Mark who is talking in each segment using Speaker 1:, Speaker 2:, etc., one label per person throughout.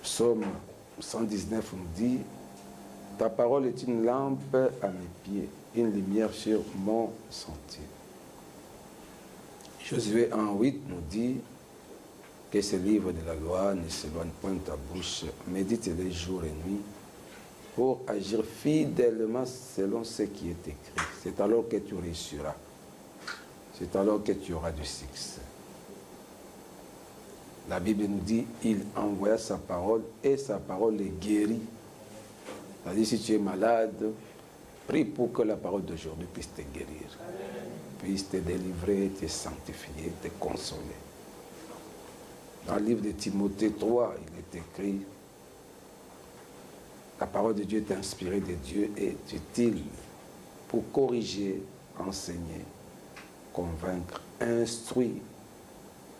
Speaker 1: Psaume 119 nous dit, ta parole est une lampe à mes pieds, une lumière sur mon sentier. Josué 1:8 nous dit que ce livre de la loi ne s'éloigne point de ta bouche, médite-les jour et nuit pour agir fidèlement selon ce qui est écrit. C'est alors que tu réussiras. C'est alors que tu auras du succès. La Bible nous dit, il envoya sa parole et sa parole est guérie. C'est-à-dire, si tu es malade, prie pour que la parole d'aujourd'hui puisse te guérir, puisse te délivrer, te sanctifier, te consoler. Dans le livre de Timothée 3, il est écrit, la parole de Dieu est inspirée de Dieu et est utile pour corriger, enseigner, convaincre, instruire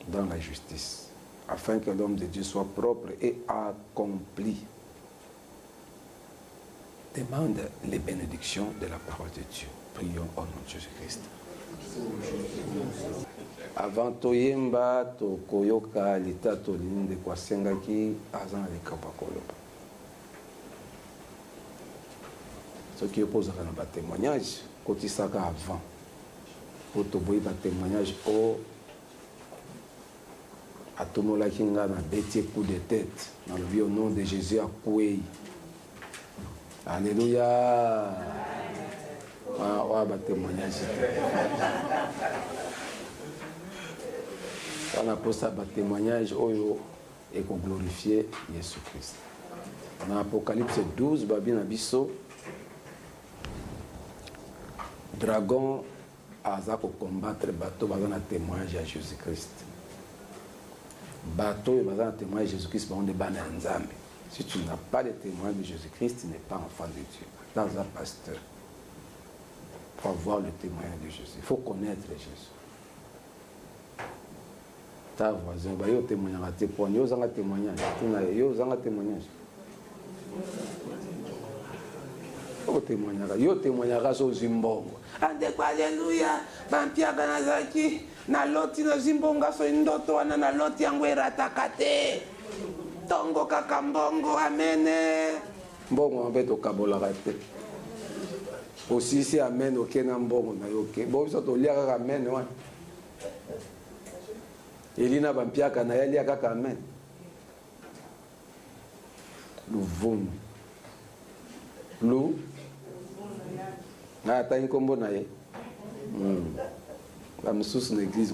Speaker 1: dans la justice, afin que l'homme de Dieu soit propre et accompli. Demande les bénédictions de la parole de Dieu. Prions au nom de Jésus-Christ. Avant toyemba tokoyoka lita tolinde kwasengaki azana likaba koloba. Ce qui oppose à un témoignage, quand il s'agit avant, pour te voir un témoignage, à tout le monde qui a un coup de tête, dans le au nom de Jésus à Koué. Alléluia. Un témoignage. On a posé un témoignage et qu'on glorifier Jésus-Christ. Dans Apocalypse 12, Babine Abisso, dragon a combattre bateau dans un témoignage à Jésus-Christ. Bateau et un témoignage à Jésus-Christ, on est banné en Zambie. Si tu n'as pas de témoignage de Jésus-Christ, tu n'es pas enfant de Dieu. Dans un pasteur, il faut avoir le témoignage de Jésus. Il faut connaître Jésus. Ta voisin, il y a un témoignage. Il y a un témoignage. Il y a un témoignage. Il y a un témoignage au Zimbabwe. Alléluia. Bampiaga nazaki. Na loti na Zimbabwe so ndoto wana na loti yangu eratakate. Tongo kakambongo amene. Mbongo mbeto kabola rate. Aussi si amen okena mbongo na yoke. Bo biso to liaka amen wa. Elina bampiaka na yali aka amen. Luvum. Lu. Na ta inkombo na ye. La moussous dans l'église,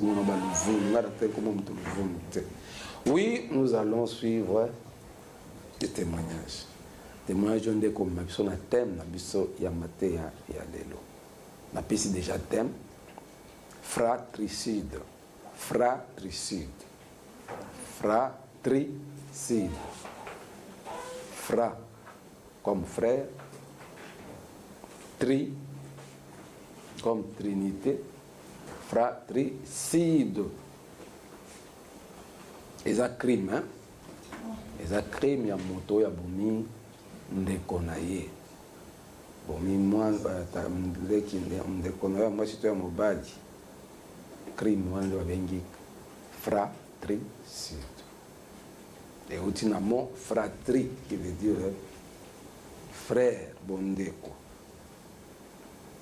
Speaker 1: oui, nous allons suivre des témoignages. Témoignages de comme ma personne a thème, na biso yamate ya lelo. Na pisi déjà thème fratricide. Fratricide. Fratricide. Fra comme frère. Tri comme trinité. Fratricide. Eza crime, hein? Eza crime ya moto ya bomi ndeko na ye. Bomi mwa ndeki ndeko na ye mwasi to ya mobali. Crime wana wa bengi fratricide. Et outil na mot fratrie qui veut dire frère bondeko.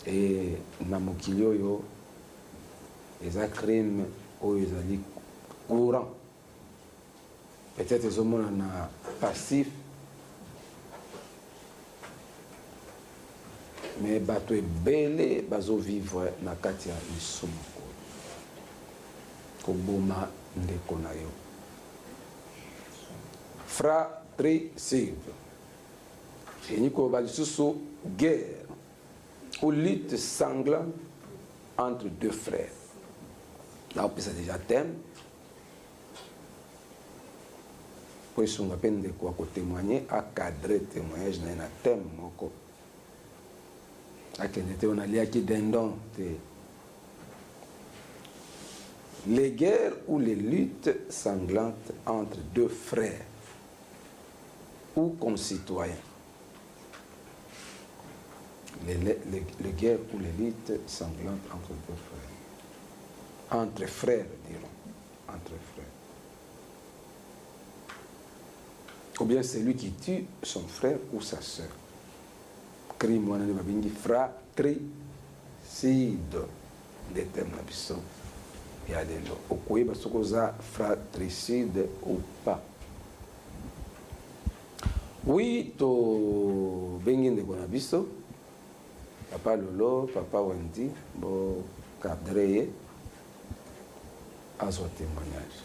Speaker 1: Et na mokili oyo eza crime oyo ezali courant. Peut-être que sommes na passif, mais bato ebele bazo vivre na kati ya lisumu koboma ndeko na yo. Fratricide. Et ko ba lisusu guerre ou lutte sanglante entre deux frères. Là on peut ça déjà thème. Pour ce qu'on appelle de quoi témoigner, à cadrer témoignage dans un thème moko. À quel était on allait à qui dindon. Les guerres ou les luttes sanglantes entre deux frères ou concitoyens. Les guerres ou les luttes sanglantes entre deux frères. Entre frères, dirons. Entre frères. ou bien celui qui tue son frère ou sa sœur. Crime wana nde babengi fratricide nde terme na biso ya lelo. Okoyeba soki oza fratricide ou pas. Oui, tobengi ndeko na biso papa Lolo, papa Wendy, bo cadre ye azwa témoignage.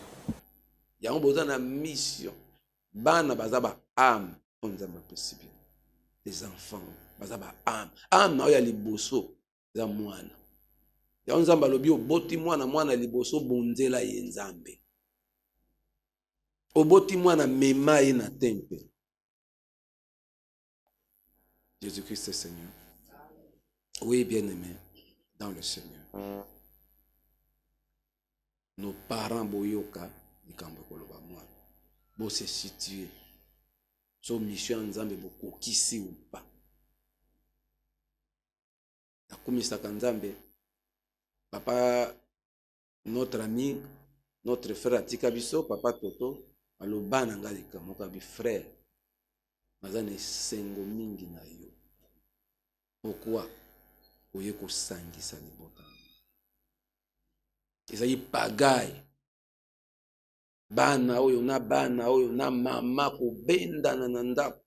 Speaker 1: Yango boza na mission. Bana baza ba âme, on nzamba possible. Les enfants baza ba âme. Âme na oya liboso za mwana. Ya nzamba lobi oboti mwana liboso bonzela ye nzambe. Oboti mwana mema ye na temple. Jésus-Christ est Seigneur. Oui, bien-aimé dans le Seigneur. Nos parents boyoka likambo koloba mwana. Bo se situer. So mission nzambe bokokisi ou pas. Nakumisaka nzambe papa notre ami, notre frère atika biso, papa Toto, aloba na nga likambo ka bi frère. Mazane sengo mingi na yo. Pourquoi? Oye kosangisa libota. Ezali pagaille. Bana oyo na mama kobenda na ndako.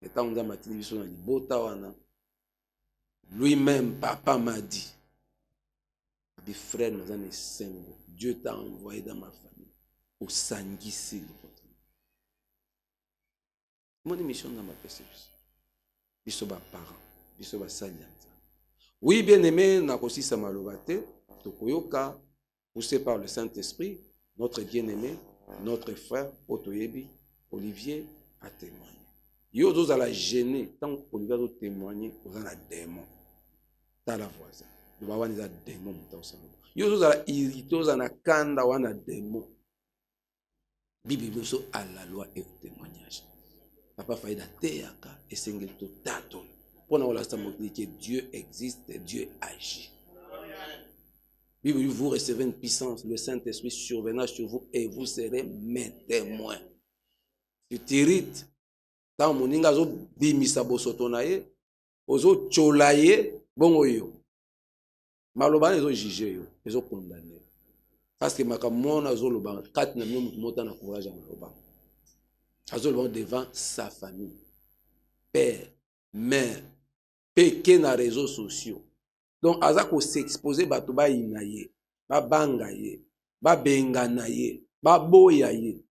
Speaker 1: Eta nzamba atili biso na libota wana. Lui-même, papa m'a dit, mes frères, nous avons sengo. Dieu t'a envoyé dans ma famille au sangisi libota. Mon émission dans ma perception. Biso ba parents, biso ba salianza. Oui, bien-aimé, na kosi sa malobate, tokoyoka, poussé par le Saint-Esprit, notre bien-aimé, notre frère, Otoyebi, Olivier, a témoigné. Yo dos à la gêner, tant qu'Olivier a témoigné, vous en a démon. T'as la voisin. Vous avez des démons. Yo dos à la irrité, vous en a kanda, vous en a démon. Bibi nous à la loi et au témoignage. Papa Faïda Teyaka et Sengel to Taton. Pour nous la que Dieu existe et Dieu agit. Vous recevez une puissance, le Saint-Esprit survenant sur vous et vous serez mes témoins. Tu t'irrites. Tant mon inga zo bimisa bosoto na ye, ozo cholaye bongo yo. Maloba ezo juger yo, ezo condamner. Parce que makamona zo loba kat na myo mota na courage maloba. Azo loba devant sa famille. Père, mère, péké na réseaux sociaux. Donc aza ko s'exposer bato ba inaye, ba banga ye, ba bengana ye, ba boya ye.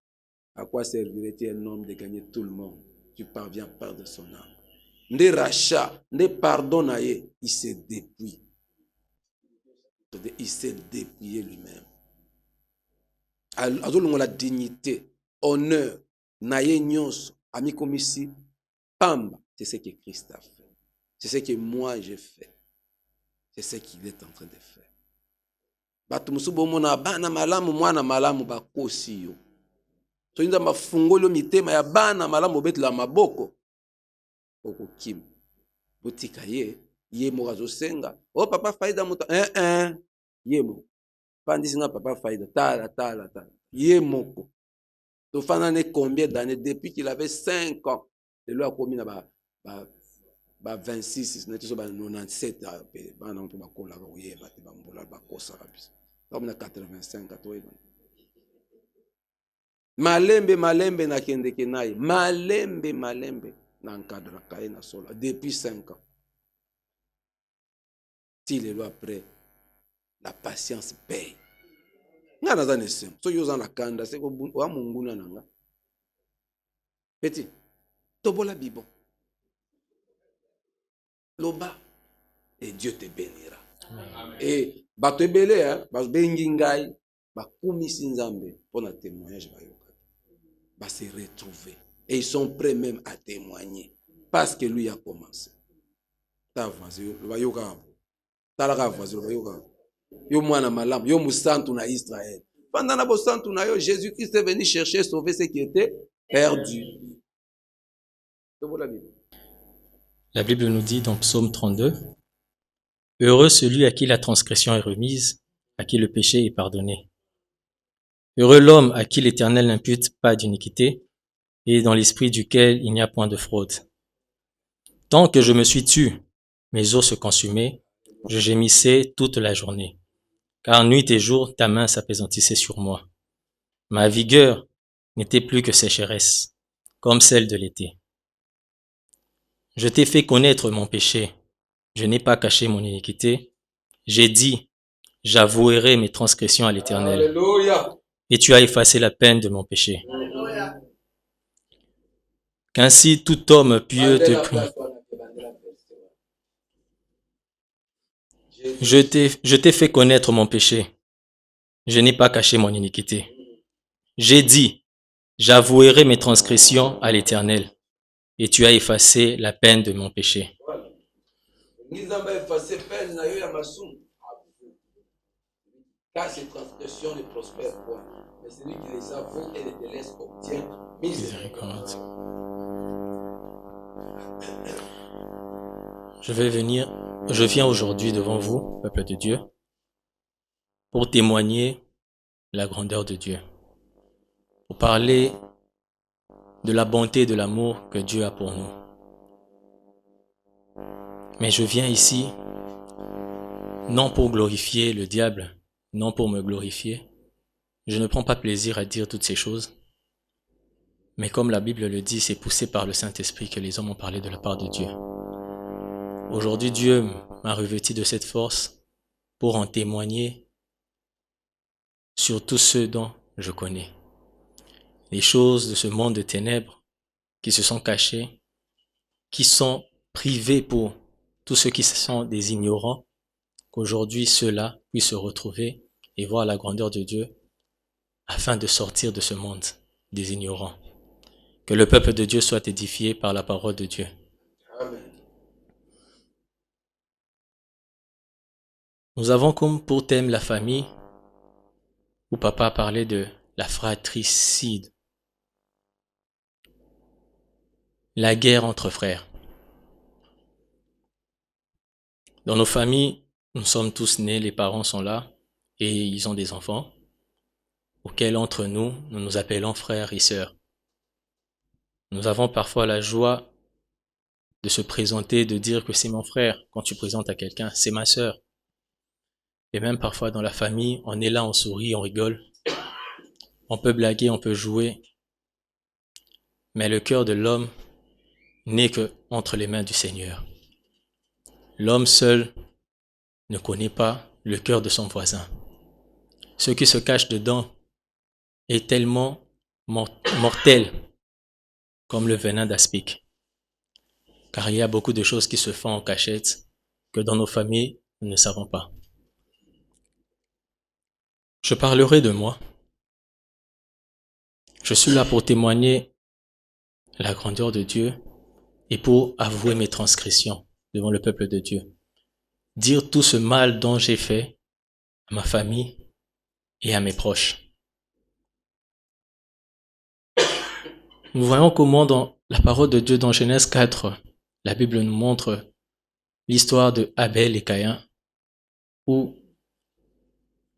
Speaker 1: À quoi servirait-il un homme de gagner tout le monde? Tu parviens à perdre son âme. Nde rachat, nde pardon na ye, il s'est dépouillé. Il s'est dépouillé lui-même. Alors la dignité, honneur, na ye nyos, ami comme ici, pamba, c'est ce que Christ a fait. C'est ce que moi j'ai fait. C'est ce qu'il est en train de faire. Batu musubo mona bana malamu mwana malamu bakosi yo. So inda mafungolo mitema ya bana malamu betla maboko. Oko kim. Botika ye morazo senga. Oh papa Faïda muta ye mo. Pandisi nga papa Faïda tala. Ye moko. To fanane combien d'années depuis qu'il avait 5 ans. De lui a commis na ba 26, n'est pas 97 bana on ba kola ko ye ba te ba mbola ba kosa rabis. Comme na 85 atoyeba. Malembe na kende kenaye. Malembe na encadre kaye na sola depuis 5 ans. S'il est après, la patience paye. Nga na zane sem. So yo na kanda se ko wa munguna nanga. Petit. Tobola bibo. Loba. Et Dieu te bénira. Amen. Et bato ebele hein, ba bengi ngai, ba komisi nzambe pour na témoignage ba yoka. Va se retrouver. Et ils sont prêts même à témoigner. Parce que lui a commencé. Ta voisin, le yoka. Ta la voisin, le yoka. Yo mwana malam, yo musantu na Israël. Pendant na bosantu na yo, Jésus-Christ est venu chercher sauver ce qui était perdu.
Speaker 2: La Bible nous dit dans Psaume 32, « Heureux celui à qui la transgression est remise, à qui le péché est pardonné. Heureux l'homme à qui l'Éternel n'impute pas d'iniquité et dans l'esprit duquel il n'y a point de fraude. Tant que je me suis tu, mes os se consumaient, je gémissais toute la journée. Car nuit et jour, ta main s'appesantissait sur moi. Ma vigueur n'était plus que sécheresse, comme celle de l'été. Je t'ai fait connaître mon péché. Je n'ai pas caché mon iniquité. J'ai dit, j'avouerai mes transgressions à l'Éternel.
Speaker 1: Alléluia.
Speaker 2: Et tu as effacé la peine de mon péché. Qu'ainsi tout homme pieux te prie. Je t'ai fait connaître mon péché. Je n'ai pas caché mon iniquité. J'ai dit, j'avouerai mes transgressions à l'Éternel. Et tu as effacé la peine de mon péché.
Speaker 1: Car ces transgressions ne prospèrent point, mais celui qui les avoue et les délaisse obtient miséricorde.
Speaker 2: Je viens aujourd'hui devant vous, peuple de Dieu, pour témoigner la grandeur de Dieu, pour parler de la bonté et de l'amour que Dieu a pour nous. Mais je viens ici non pour glorifier le diable, non pour me glorifier. Je ne prends pas plaisir à dire toutes ces choses. Mais comme la Bible le dit, c'est poussé par le Saint-Esprit que les hommes ont parlé de la part de Dieu. Aujourd'hui, Dieu m'a revêti de cette force pour en témoigner sur tous ceux dont je connais. Les choses de ce monde de ténèbres qui se sont cachées, qui sont privées pour tous ceux qui sont des ignorants, qu'aujourd'hui ceux-là puissent se retrouver et voir la grandeur de Dieu afin de sortir de ce monde des ignorants. Que le peuple de Dieu soit édifié par la parole de Dieu.
Speaker 1: Amen.
Speaker 2: Nous avons comme pour thème la famille, où papa parlait de la fratricide, la guerre entre frères. Dans nos familles, nous sommes tous nés, les parents sont là et ils ont des enfants, auxquels entre nous, nous nous appelons frères et sœurs. Nous avons parfois la joie de se présenter, de dire que c'est mon frère. Quand tu présentes à quelqu'un, c'est ma sœur. Et même parfois dans la famille, on est là, on sourit, on rigole. On peut blaguer, on peut jouer. Mais le cœur de l'homme n'est que entre les mains du Seigneur. L'homme seul ne connaît pas le cœur de son voisin. Ce qui se cache dedans est tellement mortel comme le venin d'aspic. Car il y a beaucoup de choses qui se font en cachette que dans nos familles, nous ne savons pas. Je parlerai de moi. Je suis là pour témoigner la grandeur de Dieu et pour avouer mes transgressions devant le peuple de Dieu. Dire tout ce mal dont j'ai fait à ma famille et à mes proches. Nous voyons comment dans la parole de Dieu dans Genèse 4, la Bible nous montre l'histoire de Abel et Caïn, où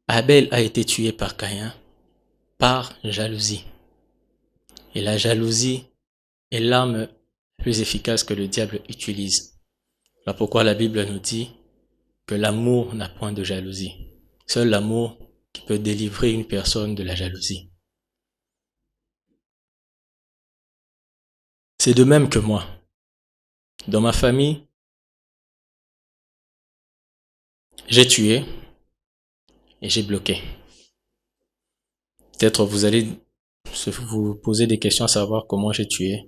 Speaker 2: Abel a été tué par Caïn par jalousie. Et la jalousie est l'arme plus efficace que le diable utilise. Voilà pourquoi la Bible nous dit que l'amour n'a point de jalousie. Seul l'amour qui peut délivrer une personne de la jalousie. C'est de même que moi. Dans ma famille, j'ai tué et j'ai bloqué. Peut-être vous allez vous poser des questions à savoir comment j'ai tué.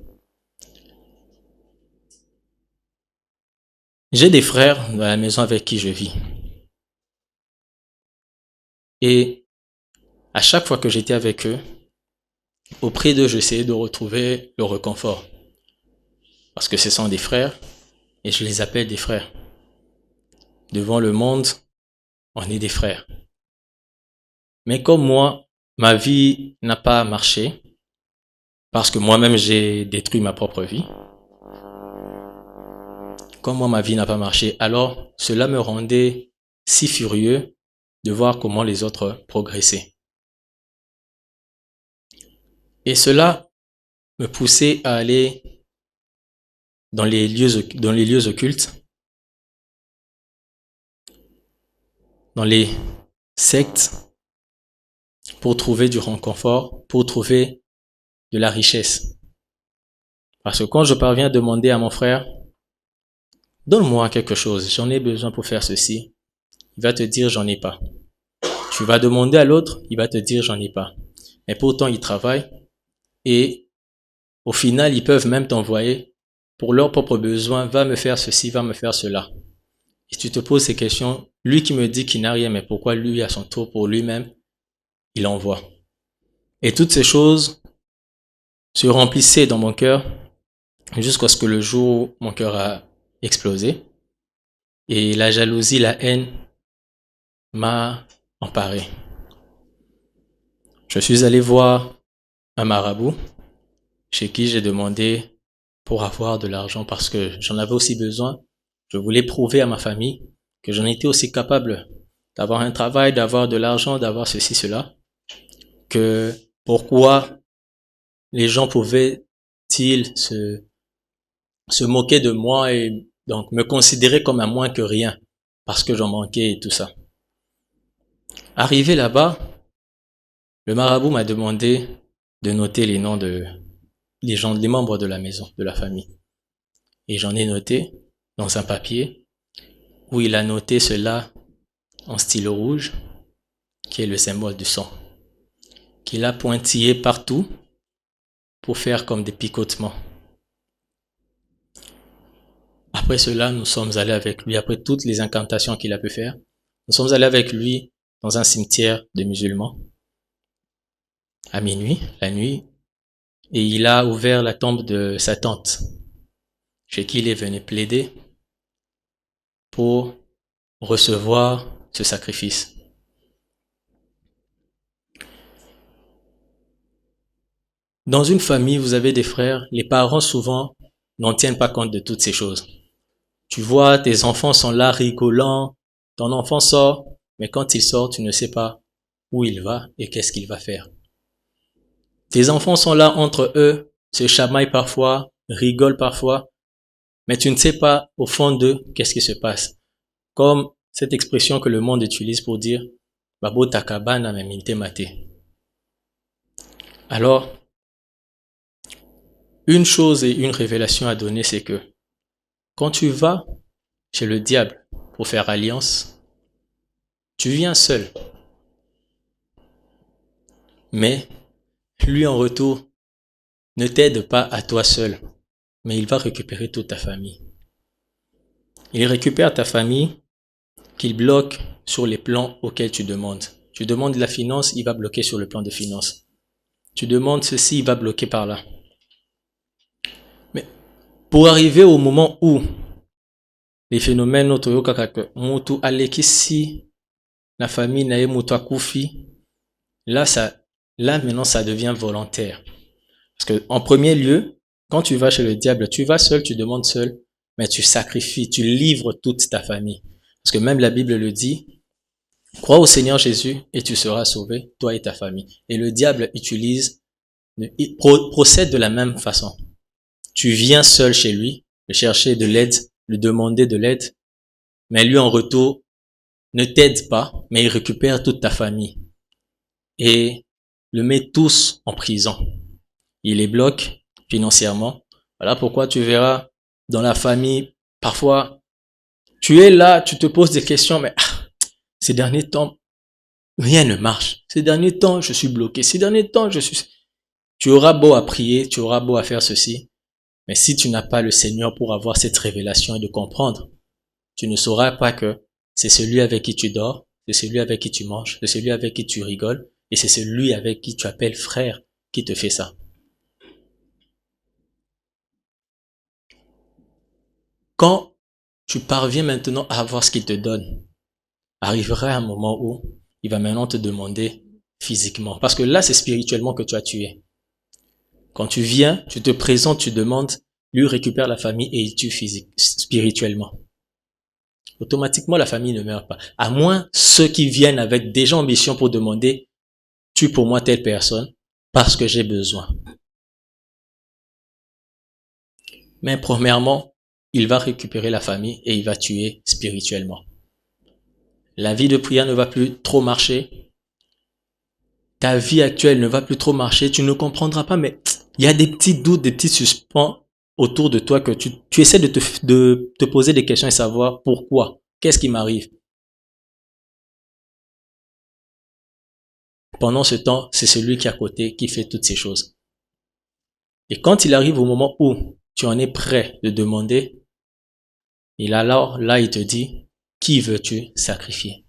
Speaker 2: J'ai des frères dans la maison avec qui je vis. Et à chaque fois que j'étais avec eux, auprès d'eux, j'essayais de retrouver le réconfort. Parce que ce sont des frères et je les appelle des frères. Devant le monde, on est des frères. Mais comme moi, ma vie n'a pas marché, parce que moi-même j'ai détruit ma propre vie. Comme moi, ma vie n'a pas marché, alors cela me rendait si furieux de voir comment les autres progressaient. Et cela me pousser à aller dans les lieux occultes, dans les sectes, pour trouver du réconfort, pour trouver de la richesse. Parce que quand je parviens à demander à mon frère, donne-moi quelque chose, j'en ai besoin pour faire ceci, il va te dire j'en ai pas. Tu vas demander à l'autre, il va te dire j'en ai pas. Mais pourtant ils travaillent et au final ils peuvent même t'envoyer pour leurs propres besoins, va me faire ceci, va me faire cela. Et tu te poses ces questions, lui qui me dit qu'il n'a rien, mais pourquoi lui à son tour pour lui-même, il envoie. Et toutes ces choses se remplissaient dans mon cœur jusqu'à ce que le jour où mon cœur a explosé et la jalousie, la haine m'a emparé. Je suis allé voir un marabout chez qui j'ai demandé pour avoir de l'argent parce que j'en avais aussi besoin. Je voulais prouver à ma famille que j'en étais aussi capable d'avoir un travail, d'avoir de l'argent, d'avoir ceci, cela, que pourquoi les gens pouvaient-ils se moquer de moi et donc me considérer comme un moins que rien parce que j'en manquais et tout ça. Arrivé là-bas, le marabout m'a demandé de noter les noms des membres de la maison, de la famille. Et j'en ai noté dans un papier où il a noté cela en stylo rouge, qui est le symbole du sang, qu'il a pointillé partout pour faire comme des picotements. Après cela, nous sommes allés avec lui, après toutes les incantations qu'il a pu faire, nous sommes allés avec lui dans un cimetière de musulmans à minuit, la nuit, et il a ouvert la tombe de sa tante, chez qui il est venu plaider pour recevoir ce sacrifice. Dans une famille, vous avez des frères, les parents souvent n'en tiennent pas compte de toutes ces choses. Tu vois, tes enfants sont là rigolant, ton enfant sort, mais quand il sort, tu ne sais pas où il va et qu'est-ce qu'il va faire. Tes enfants sont là entre eux, se chamaillent parfois, rigolent parfois, mais tu ne sais pas au fond d'eux qu'est-ce qui se passe. Comme cette expression que le monde utilise pour dire « Babo takabana meminte mate ». Alors, une chose et une révélation à donner, c'est que quand tu vas chez le diable pour faire alliance, tu viens seul. Mais lui en retour ne t'aide pas à toi seul, mais il va récupérer toute ta famille. Il récupère ta famille qu'il bloque sur les plans auxquels tu demandes. Tu demandes la finance, il va bloquer sur le plan de finance. Tu demandes ceci, il va bloquer par là. Mais pour arriver au moment où les phénomènes mutu alekisi la famille nae mutu akufi, là maintenant ça devient volontaire. Parce que en premier lieu, quand tu vas chez le diable, tu vas seul, tu demandes seul, mais tu sacrifies, tu livres toute ta famille. Parce que même la Bible le dit, crois au Seigneur Jésus et tu seras sauvé, toi et ta famille. Et le diable procède de la même façon. Tu viens seul chez lui, le chercher de l'aide, lui demander de l'aide, mais lui en retour ne t'aide pas, mais il récupère toute ta famille et le met tous en prison. Il les bloque financièrement. Voilà pourquoi tu verras dans la famille, parfois, tu es là, tu te poses des questions, mais ces derniers temps, rien ne marche. Ces derniers temps, je suis bloqué. Ces derniers temps, tu auras beau à prier, tu auras beau à faire ceci, mais si tu n'as pas le Seigneur pour avoir cette révélation et de comprendre, tu ne sauras pas que c'est celui avec qui tu dors, c'est celui avec qui tu manges, c'est celui avec qui tu rigoles, et c'est celui avec qui tu appelles frère qui te fait ça. Quand tu parviens maintenant à avoir ce qu'il te donne, arrivera un moment où il va maintenant te demander physiquement. Parce que là, c'est spirituellement que tu as tué. Quand tu viens, tu te présentes, tu demandes, lui récupère la famille et il tue spirituellement. Automatiquement, la famille ne meurt pas. À moins ceux qui viennent avec déjà ambition pour demander, tue pour moi telle personne parce que j'ai besoin. Mais premièrement, il va récupérer la famille et il va tuer spirituellement. La vie de prière ne va plus trop marcher. Ta vie actuelle ne va plus trop marcher. Tu ne comprendras pas, mais il y a des petits doutes, des petits suspens autour de toi que tu essaies de te poser des questions et savoir pourquoi. Qu'est-ce qui m'arrive? Pendant ce temps, c'est celui qui est à côté qui fait toutes ces choses. Et quand il arrive au moment où tu en es prêt de demander, et alors, là, il te dit, qui veux-tu sacrifier?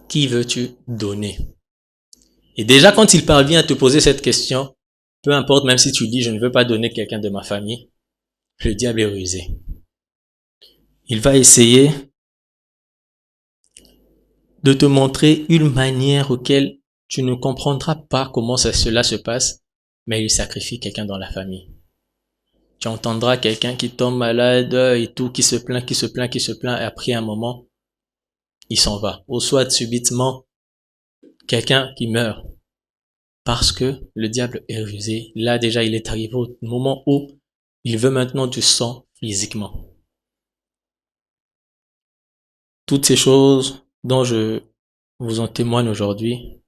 Speaker 2: Qui veux-tu donner? Et déjà, quand il parvient à te poser cette question, peu importe, même si tu dis, je ne veux pas donner quelqu'un de ma famille, le diable est rusé. Il va essayer de te montrer une manière auquel tu ne comprendras pas comment cela se passe, mais il sacrifie quelqu'un dans la famille. Tu entendras quelqu'un qui tombe malade et tout, qui se plaint, et après un moment, il s'en va. Ou soit subitement, quelqu'un qui meurt. Parce que le diable est rusé. Là déjà, il est arrivé au moment où il veut maintenant du sang physiquement. Toutes ces choses dont je vous en témoigne aujourd'hui,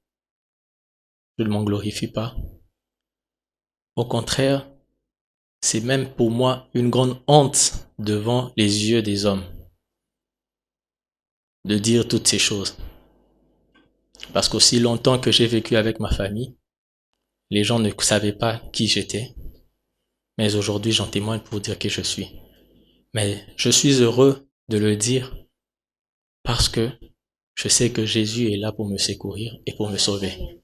Speaker 2: je ne m'en glorifie pas. Au contraire, c'est même pour moi une grande honte devant les yeux des hommes de dire toutes ces choses. Parce qu'aussi longtemps que j'ai vécu avec ma famille, les gens ne savaient pas qui j'étais. Mais aujourd'hui, j'en témoigne pour dire qui je suis. Mais je suis heureux de le dire parce que je sais que Jésus est là pour me secourir et pour me sauver.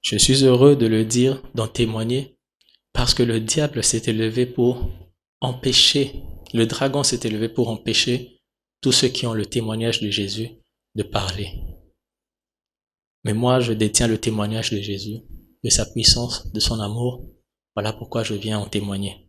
Speaker 2: Je suis heureux de le dire, d'en témoigner, parce que le diable s'est élevé pour empêcher, le dragon s'est élevé pour empêcher tous ceux qui ont le témoignage de Jésus de parler. Mais moi, je détiens le témoignage de Jésus, de sa puissance, de son amour. Voilà pourquoi je viens en témoigner.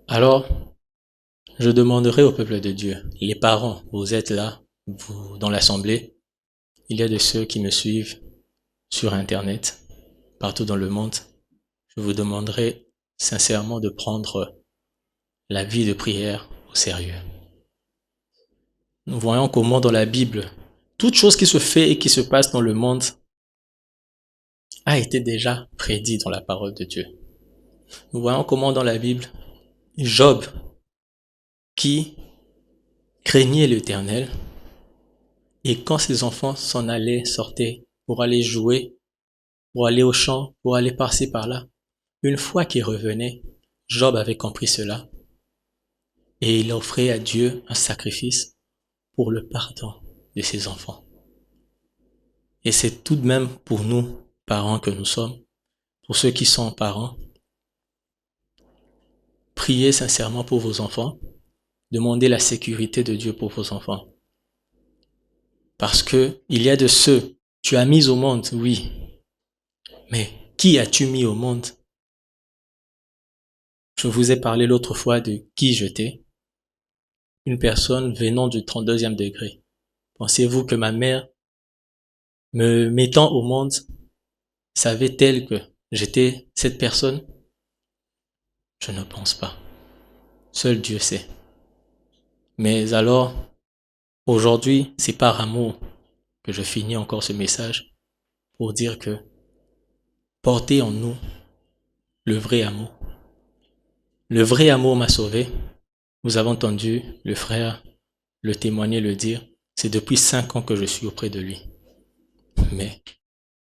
Speaker 2: Alors, je demanderai au peuple de Dieu, les parents, vous êtes là, vous, dans l'assemblée, il y a de ceux qui me suivent sur Internet, partout dans le monde. Je vous demanderai sincèrement de prendre la vie de prière au sérieux. Nous voyons comment dans la Bible, toute chose qui se fait et qui se passe dans le monde a été déjà prédit dans la parole de Dieu. Nous voyons comment dans la Bible, Job, qui craignait l'Éternel, et quand ses enfants s'en allaient, sortaient pour aller jouer, pour aller au champ, pour aller par-ci par-là, une fois qu'il revenait, Job avait compris cela, et il offrait à Dieu un sacrifice pour le pardon de ses enfants. Et c'est tout de même pour nous, parents que nous sommes, pour ceux qui sont parents, priez sincèrement pour vos enfants, demandez la sécurité de Dieu pour vos enfants. Parce que il y a de ceux, tu as mis au monde, oui, mais qui as-tu mis au monde? Je vous ai parlé l'autre fois de qui j'étais. Une personne venant du 32e degré. Pensez-vous que ma mère, me mettant au monde, savait-elle que j'étais cette personne? Je ne pense pas. Seul Dieu sait. Mais alors, aujourd'hui, c'est par amour que je finis encore ce message pour dire que portez en nous le vrai amour. Le vrai amour m'a sauvé. Vous avez entendu le frère le témoigner, le dire. C'est depuis 5 ans que je suis auprès de lui. Mais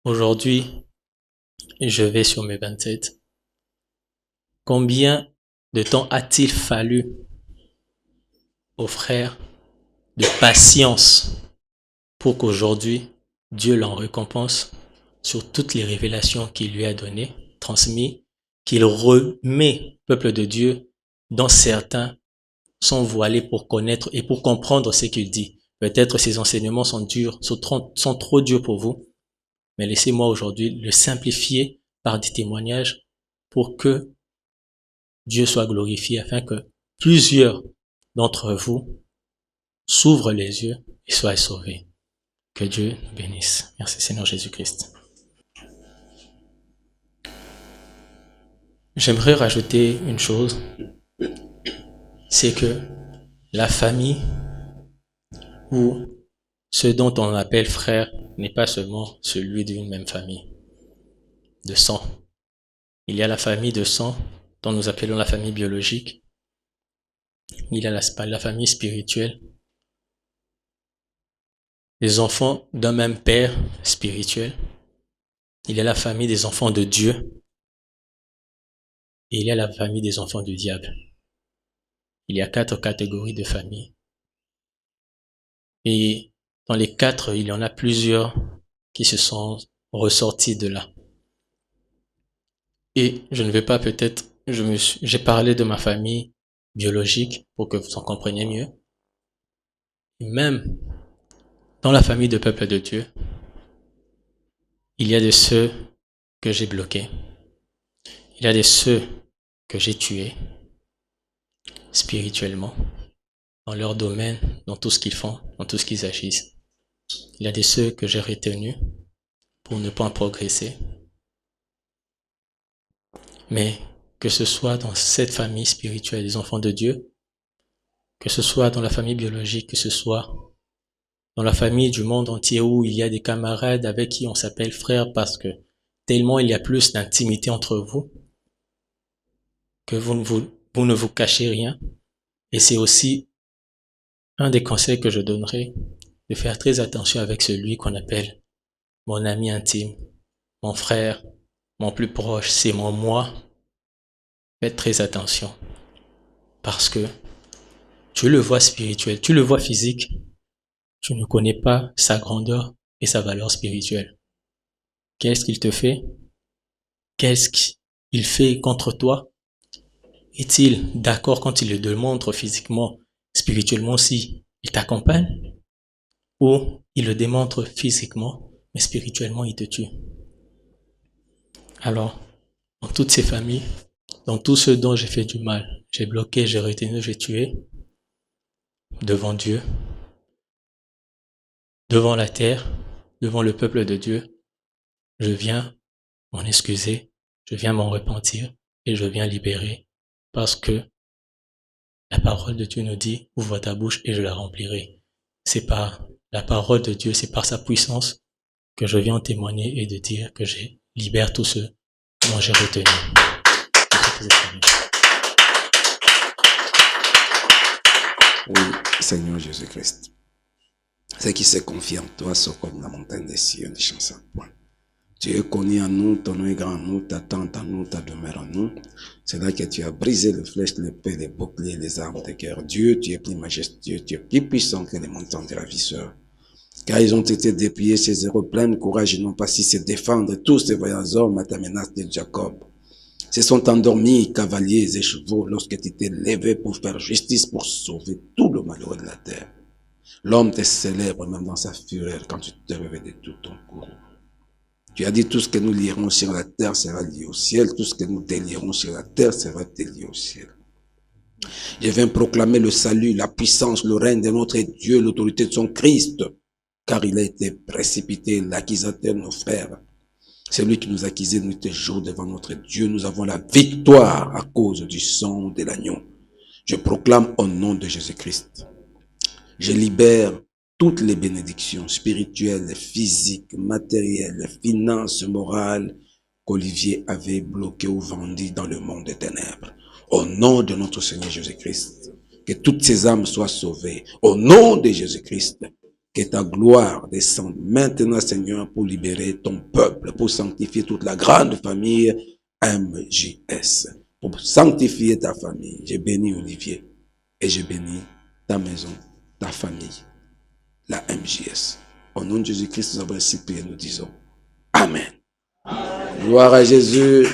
Speaker 2: aujourd'hui, je vais sur mes 27. Combien de temps a-t-il fallu au frère de patience pour qu'aujourd'hui, Dieu l'en récompense sur toutes les révélations qu'il lui a données, transmises, qu'il remet, peuple de Dieu, dont certains sont voilés pour connaître et pour comprendre ce qu'il dit. Peut-être ces enseignements sont durs, sont trop durs pour vous, mais laissez-moi aujourd'hui le simplifier par des témoignages pour que Dieu soit glorifié, afin que plusieurs d'entre vous s'ouvrent les yeux et soient sauvés. Que Dieu nous bénisse. Merci Seigneur Jésus-Christ. J'aimerais rajouter une chose, c'est que la famille ou ce dont on appelle frère n'est pas seulement celui d'une même famille de sang. Il y a la famille de sang dont nous appelons la famille biologique. Il y a la famille spirituelle. Les enfants d'un même père spirituel. Il y a la famille des enfants de Dieu. Et il y a la famille des enfants du diable. Il y a 4 catégories de familles. Et dans les 4, il y en a plusieurs qui se sont ressortis de là. Et je ne vais pas peut-être, j'ai parlé de ma famille biologique pour que vous en compreniez mieux. Et même dans la famille de peuple de Dieu, il y a de ceux que j'ai bloqués. Il y a de ceux que j'ai tués spirituellement, dans leur domaine, dans tout ce qu'ils font, dans tout ce qu'ils agissent. Il y a de ceux que j'ai retenus pour ne pas progresser. Mais que ce soit dans cette famille spirituelle des enfants de Dieu, que ce soit dans la famille biologique, que ce soit dans la famille du monde entier où il y a des camarades avec qui on s'appelle frère parce que tellement il y a plus d'intimité entre vous, que vous ne vous cachez rien. Et c'est aussi un des conseils que je donnerai, de faire très attention avec celui qu'on appelle mon ami intime, mon frère, mon plus proche, c'est mon moi. Faites très attention. Parce que tu le vois spirituel, tu le vois physique, tu ne connais pas sa grandeur et sa valeur spirituelle. Qu'est-ce qu'il te fait? Qu'est-ce qu'il fait contre toi? Est-il d'accord quand il le démontre physiquement, spirituellement aussi, il t'accompagne? Ou il le démontre physiquement, mais spirituellement il te tue? Alors, dans toutes ces familles, dans tout ce dont j'ai fait du mal, j'ai bloqué, j'ai retenu, j'ai tué, devant Dieu, devant la terre, devant le peuple de Dieu, je viens m'en excuser, je viens m'en repentir et je viens libérer parce que la parole de Dieu nous dit, ouvre ta bouche et je la remplirai. C'est par la parole de Dieu, c'est par sa puissance que je viens en témoigner et de dire que je libère tous ceux dont j'ai retenu.
Speaker 1: Oui, Seigneur Jésus-Christ. Ceux qui se confient en toi sont comme la montagne des Sion, des champs sans point. Tu es connu en nous, ton nom est grand en nous, ta tente en nous, ta demeure en nous. C'est là que tu as brisé les flèches, l'épée, les boucliers, les armes de guerre. Dieu, tu es plus majestueux, tu es plus puissant que les montagnes de ravisseurs. Car ils ont été dépliés, ces héros pleins de courage, ils n'ont pas su se défendre, tous ces voyants hommes à ta menace de Jacob. Se sont endormis, cavaliers et chevaux, lorsque tu t'es levé pour faire justice, pour sauver tout le malheureux de la terre. L'homme te célèbre même dans sa fureur quand tu te réveilles de tout ton courroux. Tu as dit tout ce que nous lierons sur la terre sera lié au ciel, tout ce que nous délierons sur la terre sera délié au ciel. Je viens proclamer le salut, la puissance, le règne de notre Dieu, l'autorité de son Christ, car il a été précipité, l'accusateur de nos frères. C'est lui qui nous accusait nuit et jour devant notre Dieu. Nous avons la victoire à cause du sang de l'agneau. Je proclame au nom de Jésus-Christ. Je libère toutes les bénédictions spirituelles, physiques, matérielles, finances, morales qu'Olivier avait bloquées ou vendues dans le monde des ténèbres. Au nom de notre Seigneur Jésus-Christ, que toutes ces âmes soient sauvées. Au nom de Jésus-Christ, que ta gloire descende maintenant, Seigneur, pour libérer ton peuple, pour sanctifier toute la grande famille MJS, pour sanctifier ta famille. J'ai béni Olivier et j'ai béni ta maison, ta famille, la MJS. Au nom de Jésus-Christ, nous avons ainsi prié, nous disons Amen. Gloire à Jésus.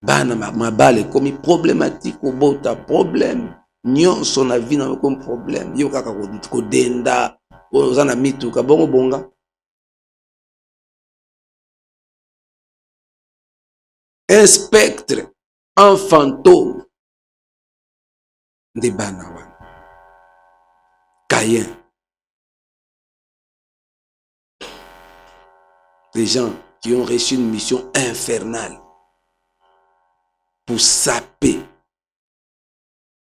Speaker 1: Bana mabale komi problématique obota problème nyonso na vie na comme problème yo kaka ko denda oza na mituka bongo bonga un spectre, un fantôme de Banawan. Caïn. Des gens qui ont reçu une mission infernale pour saper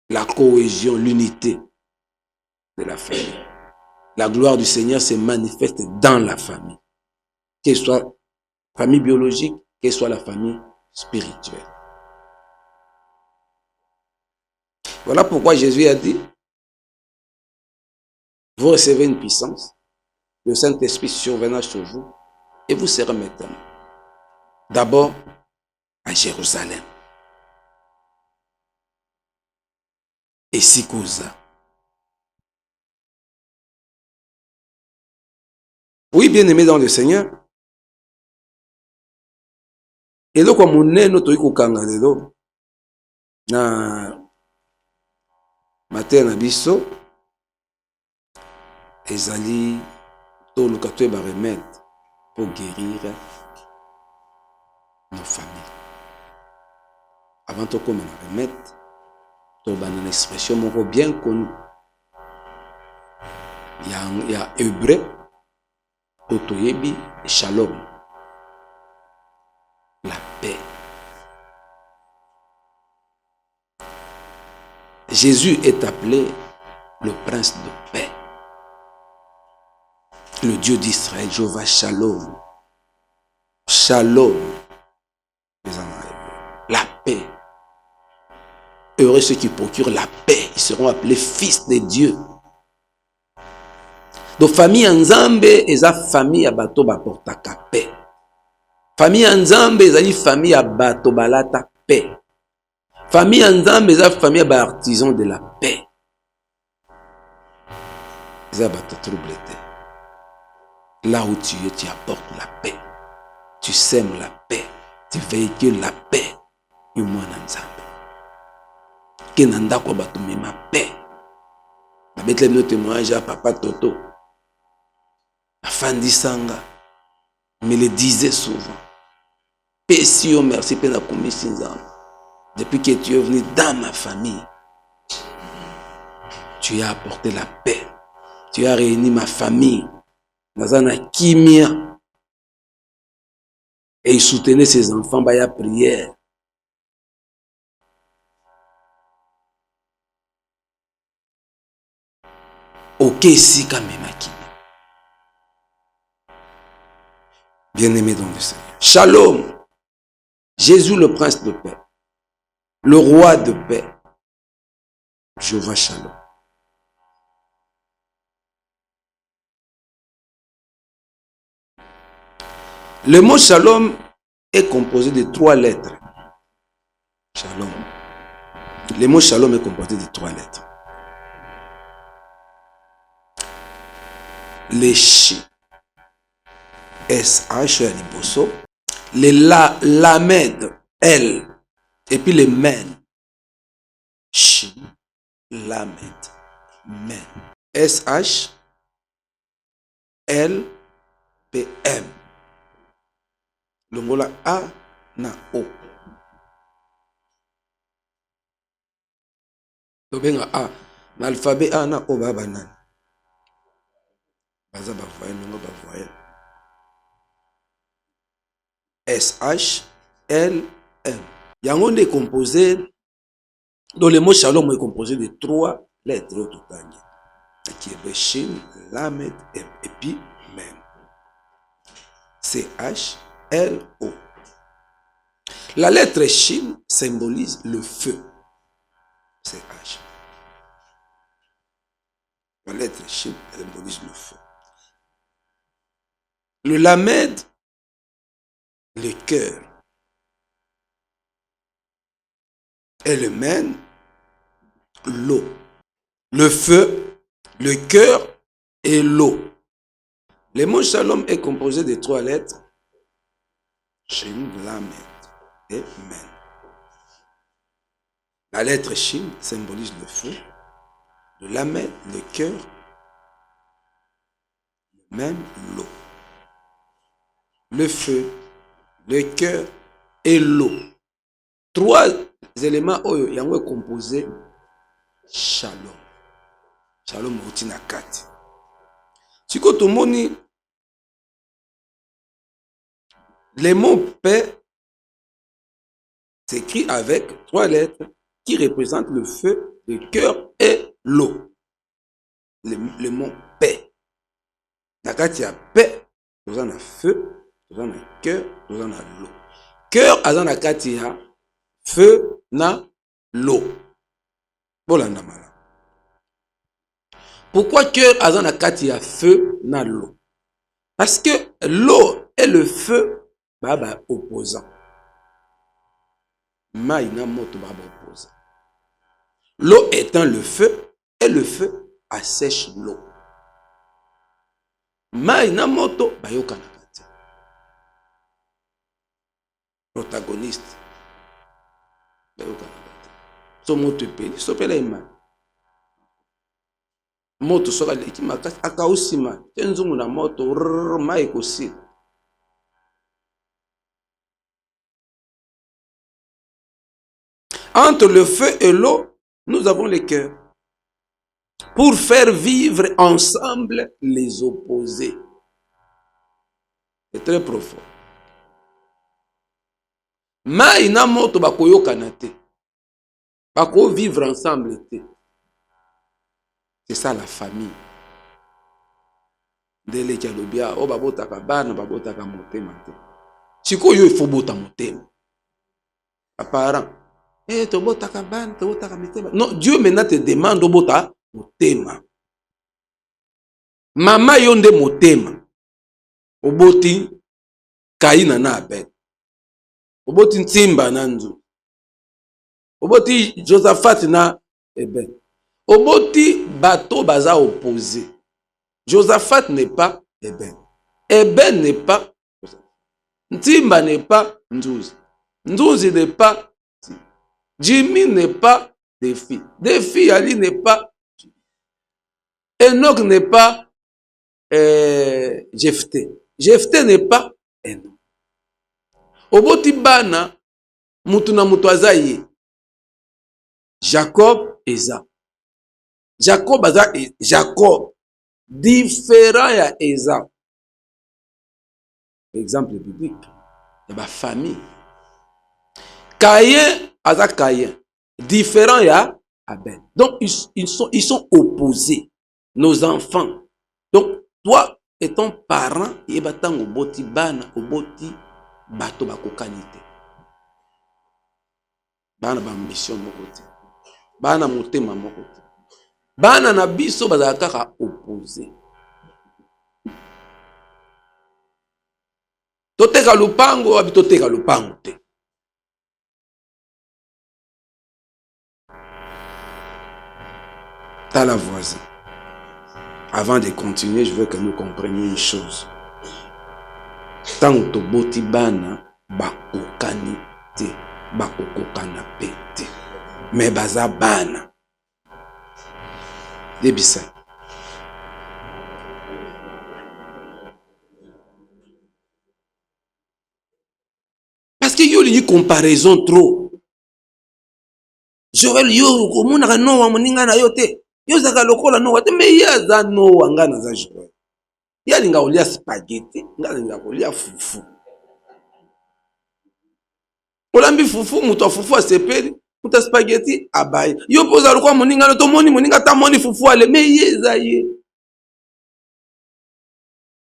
Speaker 1: la cohésion, l'unité de la famille. La gloire du Seigneur se manifeste dans la famille. Qu'elle soit famille biologique, qu'elle soit la famille spirituelle. Voilà pourquoi Jésus a dit, vous recevez une puissance, le Saint-Esprit surviendra sur vous et vous serez mes témoins. D'abord à Jérusalem. Et Sikoza. Oui, bien-aimé dans le Seigneur. Et donc, comme on est notre ikokanga lelo na matin na biso ezali to lukato ba remède pour guérir nos familles. Avant de comme un remède, to ba une expression moko bien connue. Il y a hébreu, otoyebi, shalom. La paix. Jésus est appelé le prince de paix. Le Dieu d'Israël, Jéhovah Shalom. Shalom. La paix. Heureux ceux qui procurent la paix. Ils seront appelés fils de Dieu. Donc, famille Nzambe, et la famille à bateau portaka paix. Famille Nzambe, et famille à bateau balata paix. Famille Nzambe, et famille à artisan de la paix. Ils bateau troublé. Là où tu es, tu apportes la paix. Tu sèmes la paix. Tu véhicules la paix. Et moi, Nzambe. Kenanda ko bateau ma paix. La bête le témoignage à papa Toto. La femme d'Isanga me le disait souvent. Paix si oh merci, paix na commission. Depuis que tu es venu dans ma famille, tu as apporté la paix. Tu as réuni ma famille. Nazana Kimia. Et il soutenait ses enfants par la prière. Ok, si quand même. Bien-aimé dans le Seigneur. Shalom. Jésus le prince de paix. Le roi de paix. Jéhovah Shalom. Le mot shalom est composé de 3 lettres. Shalom. Le mot shalom est composé de 3 lettres. Les chi. S-H, Liboso. Les lamed, L. Et puis les men. Chi, lamed, men. S-H, L, P, M. Le mot là, A, na, O. Le benga A. L'alphabet A, na, O, ba, banan. Baza, ba, voyez, non, ba, voyez. S-H-L-M. Yango est composé, donc le mot shalom est composé de 3 lettres au total. Qui est Beshin, Lamed et puis Mem. C-H-L-O. La lettre Shin symbolise le feu. C-H. La lettre Shin symbolise le feu. Le Lamed, le cœur. Et le Men, l'eau. Le feu, le cœur et l'eau. Le mot shalom est composé de 3 lettres. Shin, Lamed et Men. La lettre Shin symbolise le feu, le Lamed, le cœur, même l'eau. Le feu, le cœur et l'eau. 3 éléments oyo yango est composé shalom. Shalom routine à 4. Si tu moni le mot paix s'écrit avec 3 lettres qui représentent le feu, le cœur et l'eau. Le mot paix. Nakati ya paix, nous avons le feu, nous avons le cœur, nous avons l'eau. Cœur azan nakati ya feu na l'eau. Bolanda mala. Pourquoi cœur azan nakati ya feu na l'eau? Parce que l'eau et le feu baba opposant. Maïna moto baba opposant. L'eau étant le feu et le feu assèche l'eau. Maïna moto bayoka nakati. Protagoniste. Bayoka nakati. So moto peli, so pela ima. Moto soka leki makati akausima. Tenzungu na moto mai kosi. Entre le feu et l'eau, nous avons le cœur. Pour faire vivre ensemble les opposés. C'est très profond. Maïna moto bakoyo kanate. Bako vivre ensemble. C'est ça la famille. Dele kialobia, o babotaka bana, babotaka motema te. Sikoyo il faut bota motema. Apparent. Tobotaka bana, tobotaka motema. Non, Dieu maintenant te demande obota motema. Mama yonde motema. Oboti Kaina na Abel. Oboti Ntimba na Nzu. Oboti Josaphat na Eben. Oboti bateau baza opposé. Josaphat n'est pas Eben. Eben n'est pas Ntimba n'est pas Nzuzi. Nzuzi n'est pas Jimmy n'est pas Défi. Défi Ali n'est pas Enoch n'est pas Jephthé. Jephthé n'est pas Enoch. Oboti bana mutu na mutu azaye. Jacob Eza. Jacob aza Jacob. Différent ya Eza. Exemple biblique. Ya ba famille. Caïn aza Caïn. Différent ya Abel. Donc ils sont opposés. Nos enfants. Donc toi étant parent, yebatang oboti bana oboti bato bakokanite. Bana ba mission moko te. Bana motema moko te. Bana na biso bazalaka opposé. Toteka lupango abi toteka lupango te. T'as la voisine. Avant de continuer, je veux que nous comprenions une chose. Tant to boti bana bakokani te, bakokokana pete. Mais baza bana. Debisa. Parce que yo li comparaison trop. Joël yo komona no wa moninga na yo te. Yo zaka lokola no wa te me ya za no wa ngana za Joël. Ya linga olia spaghetti, ngana linga olia fufu. Olambi fufu muto fufu asepeli, muto spaghetti abaye. Yo poza lokwa moninga no to moni moninga ta moni fufu ale me ye za ye.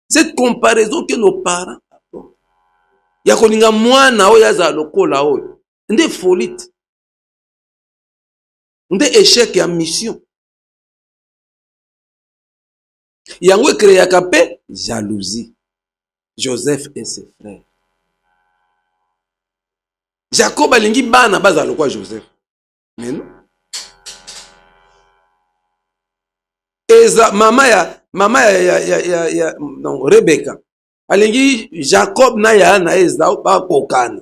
Speaker 1: Cette comparaison que nos parents apportent. Ya koninga mwana oya za lokola oyo. Nde folite. Nde échec ya mission. Yango créaka pe jalousie. Joseph et ses frères. Jacob alingi bana baza lokwa Joseph. Mais non. Eza mama ya non Rebecca. Alingi Jacob na ya na Esau ba kokana.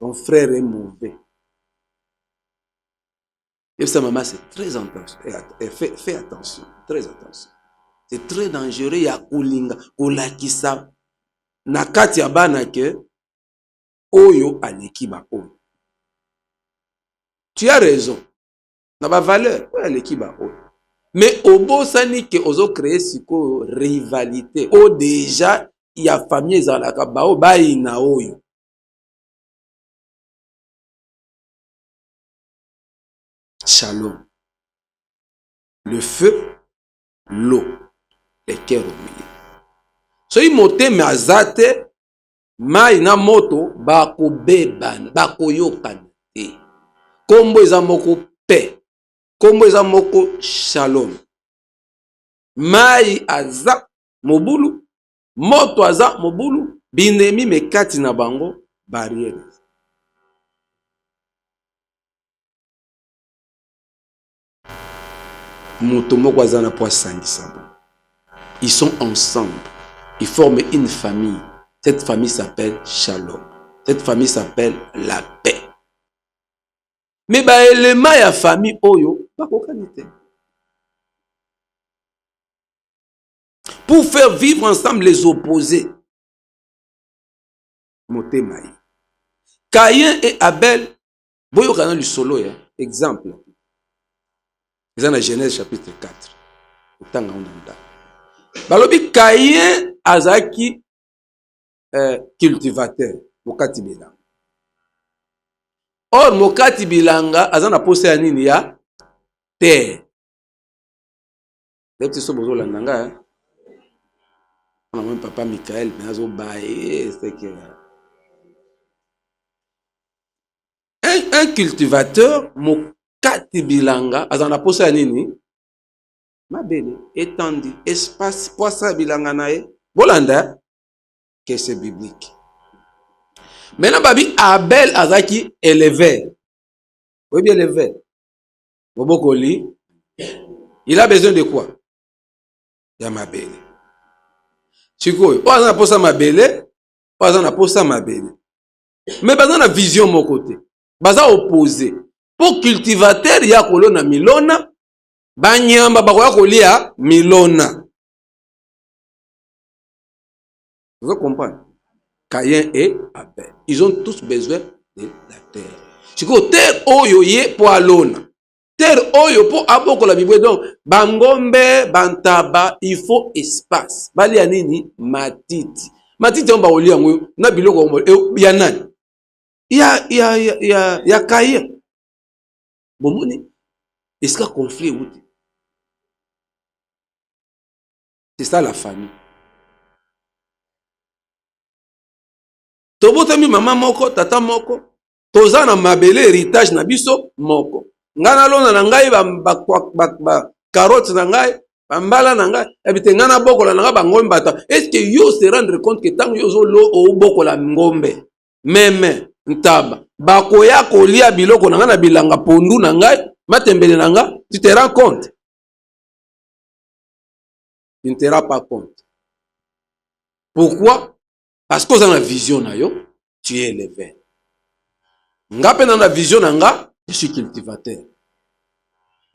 Speaker 1: Ton frère est mauvais. Et sa maman, c'est très attention. Et fais attention. Très attention. C'est très dangereux. Il y a Kulinga, Kulakisa. na kati ya bana ke oyo aleki ba oyo. Tu as raison. Na ba valeur oyo aleki ba oyo. Mais obosani ke ozo créer siko rivalité o déjà ya famille ezalaka bao bayina oyo. Shalom. Le feu, l'eau, les cœurs au milieu. Soki motema azate mai na moto bakobebana bakoyokana te. Kombo eza moko paix, kombo eza moko shalom. Mai aza mobulu, moto aza mobulu, binemi mekati na bango barrière. Moto moko aza na poids sangisabo. Ils sont ensemble. Ils forment une famille. Cette famille s'appelle Shalom. Cette famille s'appelle la paix. Mais ba élément ya famille oyo bakokani te. Pour faire vivre ensemble les opposés. Motemaï. Caïn et Abel, boyo kana lu solo ya exemple. Dans la Genèse chapitre 4. Otanga ondanda. Balobi Caïn azaki cultivateur mokati bilanga. Or mokati bilanga azana posa ya nini ya terre. Depuis ce bozo landanga on a même papa Michael mais azo baé c'est que un cultivateur mokati bilanga azana posa ya nini mabele étendu espace poisa bilanga nae bolanda que c'est biblique. Maintenant babi Abel azaki éleveur. Oui bien éleveur. Bobokoli il a besoin de quoi? Ya mabele. Sikoyo, o azana posa mabele, o azana posa mabele. Mais bazana vision mon côté. Baza opposé. Pour cultivateur ya kolona milona, banyamba bakoya kolia milona. Vous comprenez? Caïn et Abel. Ils ont tous besoin de la terre. Sikoyo terre oyo ye po alona. Terre oyo po aboko la Bible donc bangombe bantaba il faut espace bali anini matiti matiti on ba olia ngo na biloko ya nani ya kaya bomoni est-ce que conflit ou c'est ça la famille tobotami mama moko tata moko toza na mabele héritage na biso moko ngana lona na ngai ba carotte na ngai bambala na ngai ebite ngana bokola na ngai bangombe bata est-ce que yo se rendre compte que tant yo zo lo o bokola ngombe meme ntaba bakoya kolia biloko na ngai na bilanga pondu na ngai matembele na ngai tu te rends compte? Tu ne te rends pas compte. Pourquoi? Parce que dans la vision na yo tu es élevé. Nga pe na la vision na nga je suis cultivateur.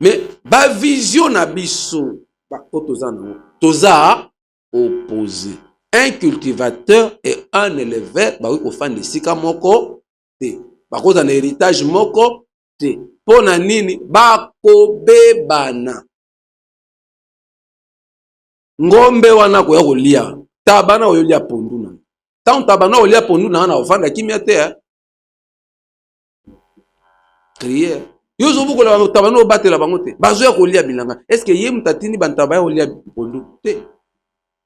Speaker 1: Mais ba vision na biso ba toza na toza opposé. Un cultivateur et un éleveur ba ko fande sika moko te. Ba ko na héritage moko te. Pona nini ba ko bebana. Ngombe wana ko ya kolia. Tabana oyo lia pondu na. Tant tabana oyo lia pondu na na ofanda kimia te. Crier. Yo zo buko la tabano batela bango te. Bazo ya kolia bilanga. Est-ce que ye mutatini bantaba ya kolia pondu te?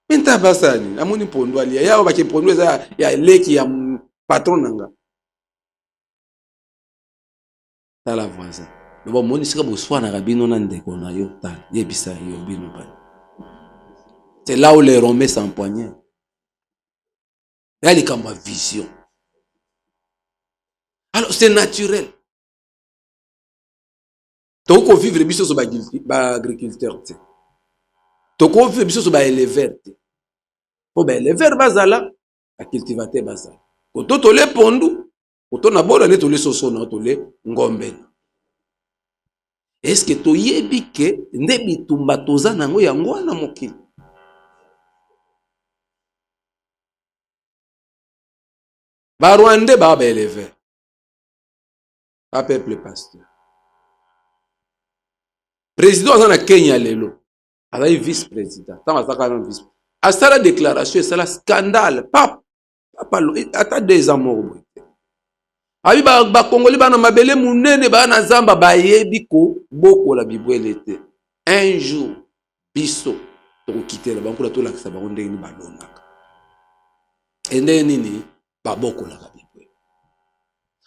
Speaker 1: Menta basani, amoni pondu alia. Ya ba ke pondu za ya leki ya patron nanga. Tala voisin. Le bon moni sika bo soir na rabino na ndeko na yo tal. Ye bisa yo bino ba. C'est là où les Romains s'empoignaient. Là il y a comme vision. Alors c'est naturel. Toko vivre biso so ba agriculteur te. Toko vivre biso so ba éleveur te. Po ba éleveur bazala, ba cultivateur bazala. Ko to le pondu, ko to na bola ne to le soso na to le ngombe. Est-ce que to yebi ke nde bitumba toza nango yango na mokili? Ba Rwandais ba élevé. Pas peuple pasteur. Président azana Kenya lelo. Azali vice-président. Tant azaka na vice. Asala déclaration, c'est la scandale. Papa ata 2 ans moko. Abi ba Congolais bana mabele munene bana zamba bayebi ko bokola bibwele te. Un jour biso to quitter la banko la to lakisa ba ndenge ni balonaka. Ende nini ba bokola ka bibwele.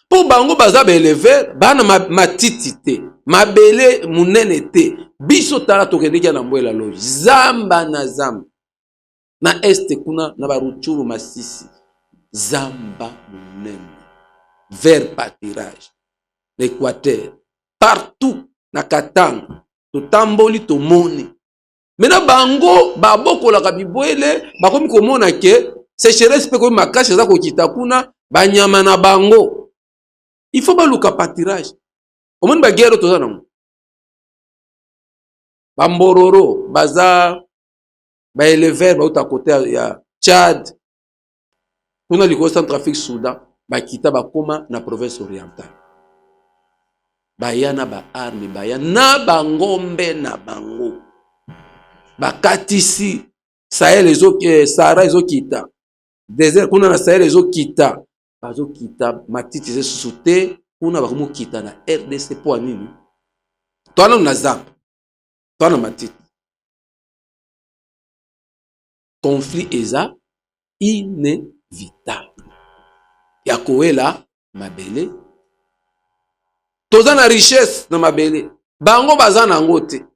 Speaker 1: Po bango baza ba élever bana matiti te. Mabele munene te. Biso tala to kendeki na mbwela loji. Zamba na zamba. Na este kuna na baruchuru masisi. Zamba munene. Vers pâturage, l'Équateur, partout, na Katanga, to tamboli to moni. Maintenant bango baboko la kabibwele, bakomi komona ke sécheresse pe komi makashe za ko kitakuna, banyama na bango. Il faut baluka pâturage. Omoni ba guerre to za nango. Bambororo, baza ba élever ba uta côté ya Tchad. Kuna liko Centrafrique Soudan. Bakita bakoma na province orientale. Baya na ba arme, baya na bangombe na bango. Bakatisi Sahel Sahara ezokita. Désert kuna na Sahel ezokita. Bazokita matiti ze susute kuna bakomo kita na RDC po nini? Twana na zap. Twana matiti. Conflit eza inévitable. Ya koela mabele toza na richesse na mabele bango baza na ngo te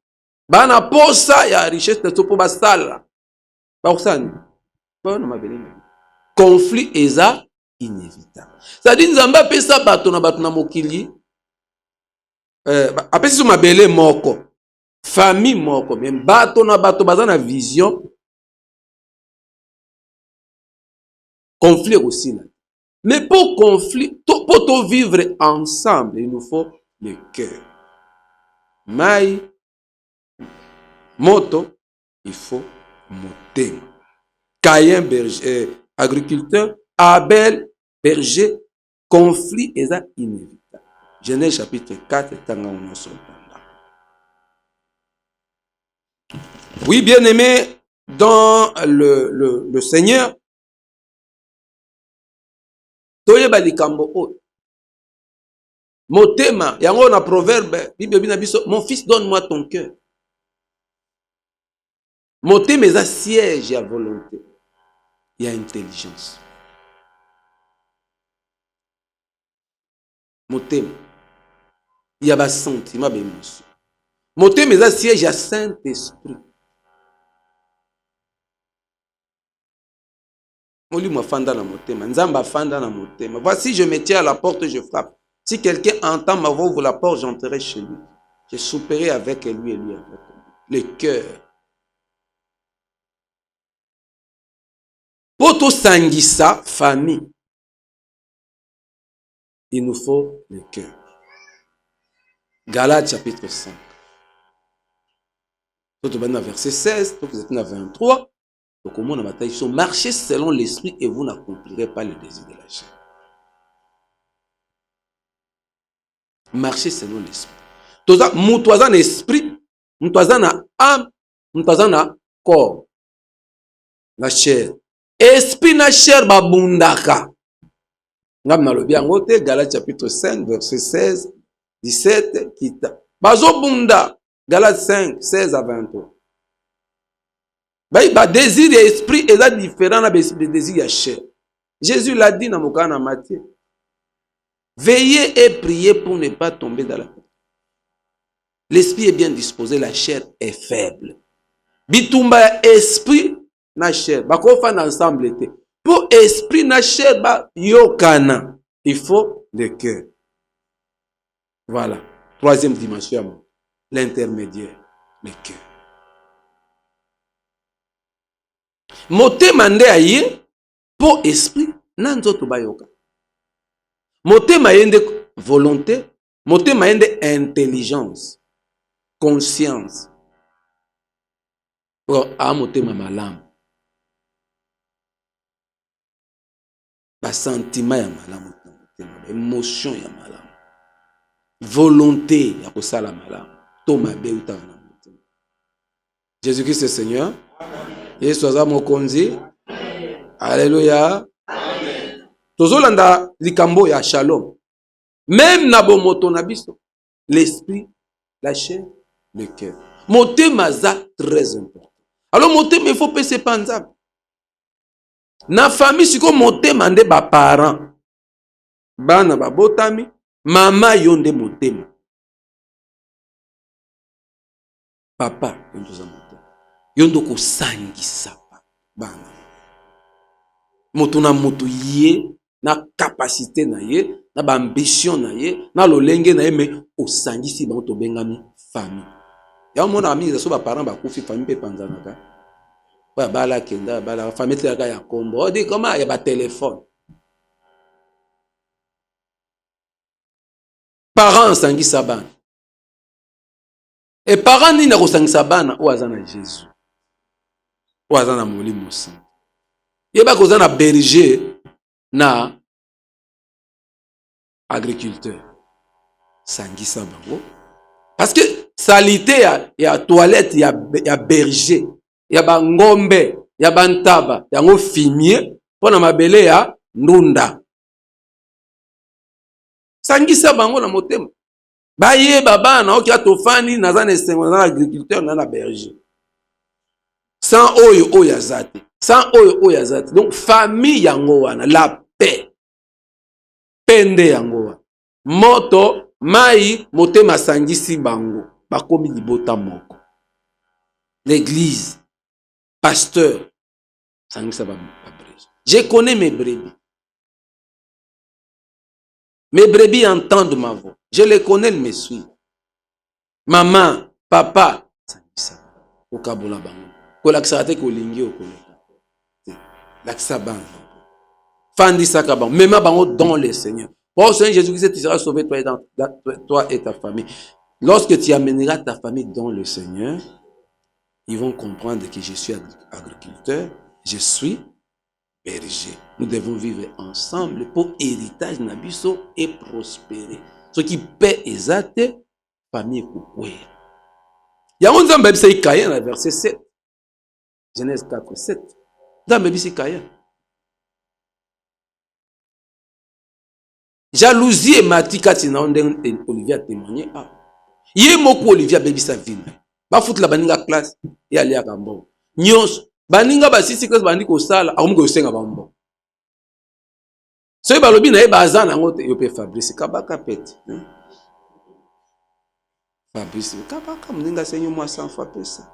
Speaker 1: bana posa ya richesse te po basala bakusani bana mabele conflit eza inévitable c'est-à-dire nzamba pesa bato na mokili apesi mabele moko famille moko même bato na bato baza na vision conflit aussi là. Mais pour conflit, pour vivre ensemble, il nous faut le cœur. Mai, moto, il faut motema. Caïn, berger, agriculteur, Abel, berger, conflit est inévitable. Genèse chapitre 4, oui, bien aimé, dans le Seigneur, toyeba likambo oyo motema yango na proverbe Bible bina biso mon fils donne-moi ton cœur. Motema eza siège ya volonté ya intelligence. Motema ya ba sentiment ba émotion. Motema eza siège ya Saint-Esprit. Molimo afanda na motema, nzamba afanda na motema. Voici, je me tiens à la porte, je frappe. Si quelqu'un entend ma voix ouvre la porte, j'entrerai chez lui. Je souperai avec lui et lui avec lui. Le cœur. Pour tout sangisa, famille, il nous faut le cœur. Galates chapitre 5. Tout au verset 16, tout au 23. Donc, au monde, marchez selon l'esprit et vous n'accomplirez pas le désir de la chair. Marchez selon l'esprit. Mutwazan esprit, mutwazan âme, mutwazan corps. La chair. Esprit na chair babundaka. Ngam na lobi angote, Galates chapitre 5, verset 16, 17, kita. Bazo bunda, Galates 5, 16 à 23. Ba désir et esprit est différent de désir et chair. Jésus l'a dit dans Mokana Matthieu. Veillez et priez pour ne pas tomber dans la. L'esprit est bien disposé, la chair est faible. Bitumba esprit na chair. Bako fan ensemble était. Pour esprit na chair ba yokana, il faut le cœur. Voilà. Troisième dimension, l'intermédiaire, le cœur. Motema nde aye pour esprit na nzoto bayoka. Motema yende volonté, motema yende intelligence, conscience. Pour a motema malamu. ba sentiment ya malamu, émotion ya malamu, volonté ya kosala malamu, to mabe utaka na motema. Jésus-Christ est Seigneur. Yesu aza mokonzi. Alléluia. Tozolanda likambo ya shalom. Même na bomoto na biso, l'esprit, la chair, le cœur. Motema za très important. Alors motema il faut pese panza. Na famille siko motema nde ba parents. Bana ba botami, mama yonde motema. Papa yondo za motema. Yondo ko sangisa bana. Moto na moto ye na capacité na ye, na ba ambition na ye, na lolenge na ye me osangisi bango to bengami famille. Ya mona ami za so ba parents ba kufi famille pe panzanaka. Ba bala kenda bala famille tlaka ya kombo. On dit comment ya ba téléphone. Parents sangisa bana. Et parents ni na ko sangisa bana o azana Jésus. O azana molimo sa. Yeba koza na berger na agriculteur sangisa bango parce que salité ya toilette ya berger ya bangombe ya bantaba yango fumier pona mabele ya ndunda sangisa bango na motema bayeba bana oki atofani naza na esengo na agriculteur na berger sans oyo azate sans oyo azate. Donc famille yango wana la paix pende yango wana moto mai motema sangisi bango bakomi libota moko. L'église pasteur sangisa ba brebis. Je connais mes brebis. Mes brebis entendent ma voix. Je les connais, elles me suivent. Maman, papa sangisa okabola bango kolakisa te kolingi okoleka. Laksa bango. Fandi saka bango. Mema bango dans le Seigneur. Oh Seigneur Jésus-Christ, tu seras sauvé toi et ta famille. Lorsque tu amèneras ta famille dans le Seigneur, ils vont comprendre que je suis agriculteur, je suis berger. Nous devons vivre ensemble pour héritage nabiso et prospérer. Ce qui paie exacte, famille koukwé. Il y a un exemple qui est dans verset 7. Genèse 4, 7. Jalousie et matika tina onde Olivier a témoigné. Ah. Yé moko Olivier baby sa ville. Ba fout la baninga classe et aller à Kambo. Nyos baninga ba sisi classe bandi ko sala akomu ko senga bambo. So ba lobi na e bazana ngote yo pe Fabrice kabaka pete. Fabrice kabaka mninga senyo moi 100 fois pesa.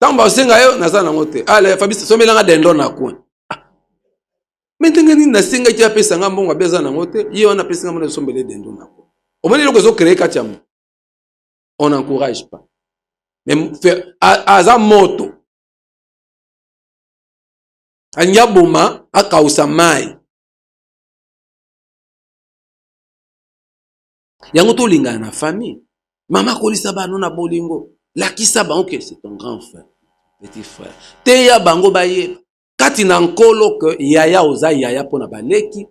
Speaker 1: Tamba senga yo nazana ngote. Ale Fabrice so melanga dendo na kwa. Maintenant ni na senga ki apesa nga mbongo abeza na ngote ye wana pesa nga mona sombele dendo na kwa. Omoni loko zo créer katiamu. On n'encourage pas. Mais aza moto. Anyaboma akausa mai. Yango to linga na famille. Mama kolisa ba nona bolingo. Lakisa ba ok c'est ton grand frère, petit frère. Teya bango baye. Kati na nkolo ke yaya oza yaya pona baleki.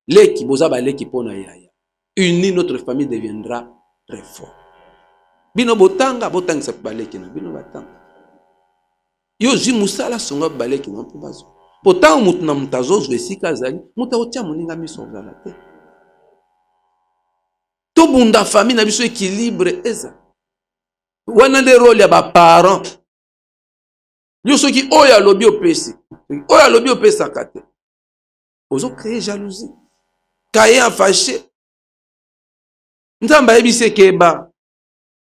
Speaker 1: Leki boza baleki pona yaya. Uni notre famille deviendra très fort. Bino botanga sa baleki na bino batanga. Yo zi musala songa baleki na mpo bazo. Potang mutu na mutazo esika azali, muta otia moninga miso ozala te. To bunda famille na biso équilibre eza. Wana de rôle ya ba parents. Yo soki oya lobi opesi. Oya lobi opesa kate. Ozo créer jalousie. Kaye fâché. Nzamba yebise keba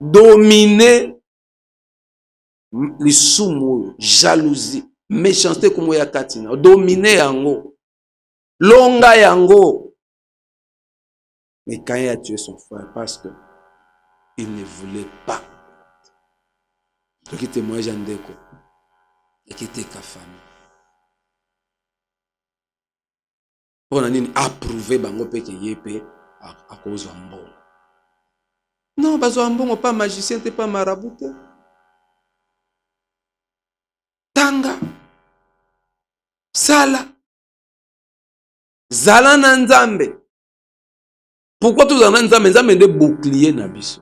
Speaker 1: dominer lisumu jalousie méchanceté comme ya katina dominer yango longa yango. Mais quand il a tué son frère parce que il ne voulait pas to ki témoignage ndeko et qui était ka famille on a nini approuver bango pe ke yepe à cause de mbongo. Non, bazo mbongo pas magicien, t'es pas marabout. Tanga sala zala na nzambe. Pourquoi tout en nzambe? Nzambe de bouclier na biso.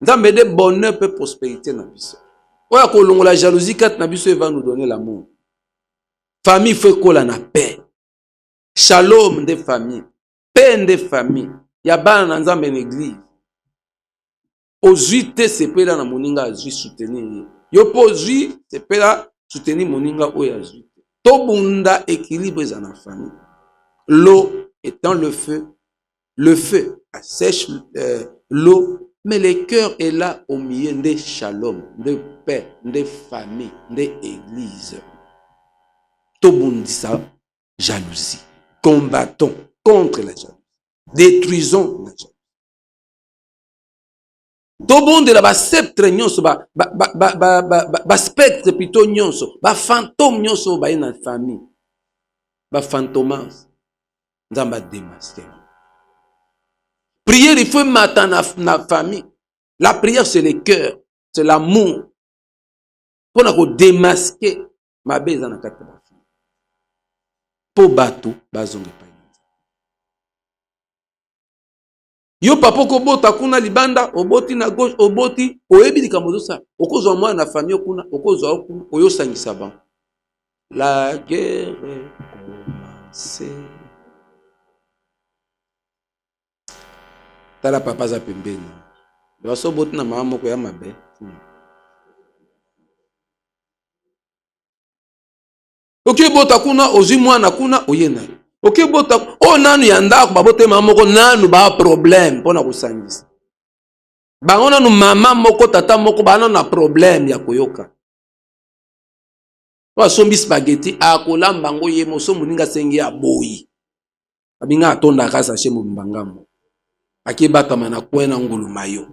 Speaker 1: Nzambe de bonheur et prospérité na biso. Oya ko longo la jalousie kat na biso va nous donner l'amour. Famille fait kola na paix. Shalom des familles. Paix des familles. Ya bana na nzambe en église. Ozui te sepela na moninga azui soutenir. Yo po ozui sepela soutenir moninga oya azui. Tobunda équilibre dans la famille. L'eau étant le feu assèche l'eau, mais le cœur est là au milieu des shalom, de paix, des familles, des églises. Tobundisa jalousie. Combattons contre la jalousie. Détruisons la jalousie. Tobonde la ba sceptre nyonso ba spectre plutôt nyonso ba fantôme nyonso ba na famille ba fantomas nzamba démasquer. Prière il faut matin na famille. La prière c'est le cœur, c'est l'amour. Pour na ko démasquer ma beza na kata ba famille. Po bato bazonge pa. Yo papa ko bota kuna libanda oboti na gauche oboti oyebi likambo zosa okozwa mwana na famille kuna okozwa kuna oyosangisa ba. La guerre commence. Tala papa za pembeni. Baso boti na mama moko ya mabe. Oke bota kuna ozi mwana kuna oyena. Oke bota o nanu ya ndako babote mama moko nanu ba problème pona kusangisa. Bango nanu mama moko tata moko bana na problème ya koyoka. Wa sombi spaghetti akolamba ngo ye moso muninga sengi ya boyi. Abinga atonda kasa shemu mbangamo. Akibata mana kwena ngulu mayo.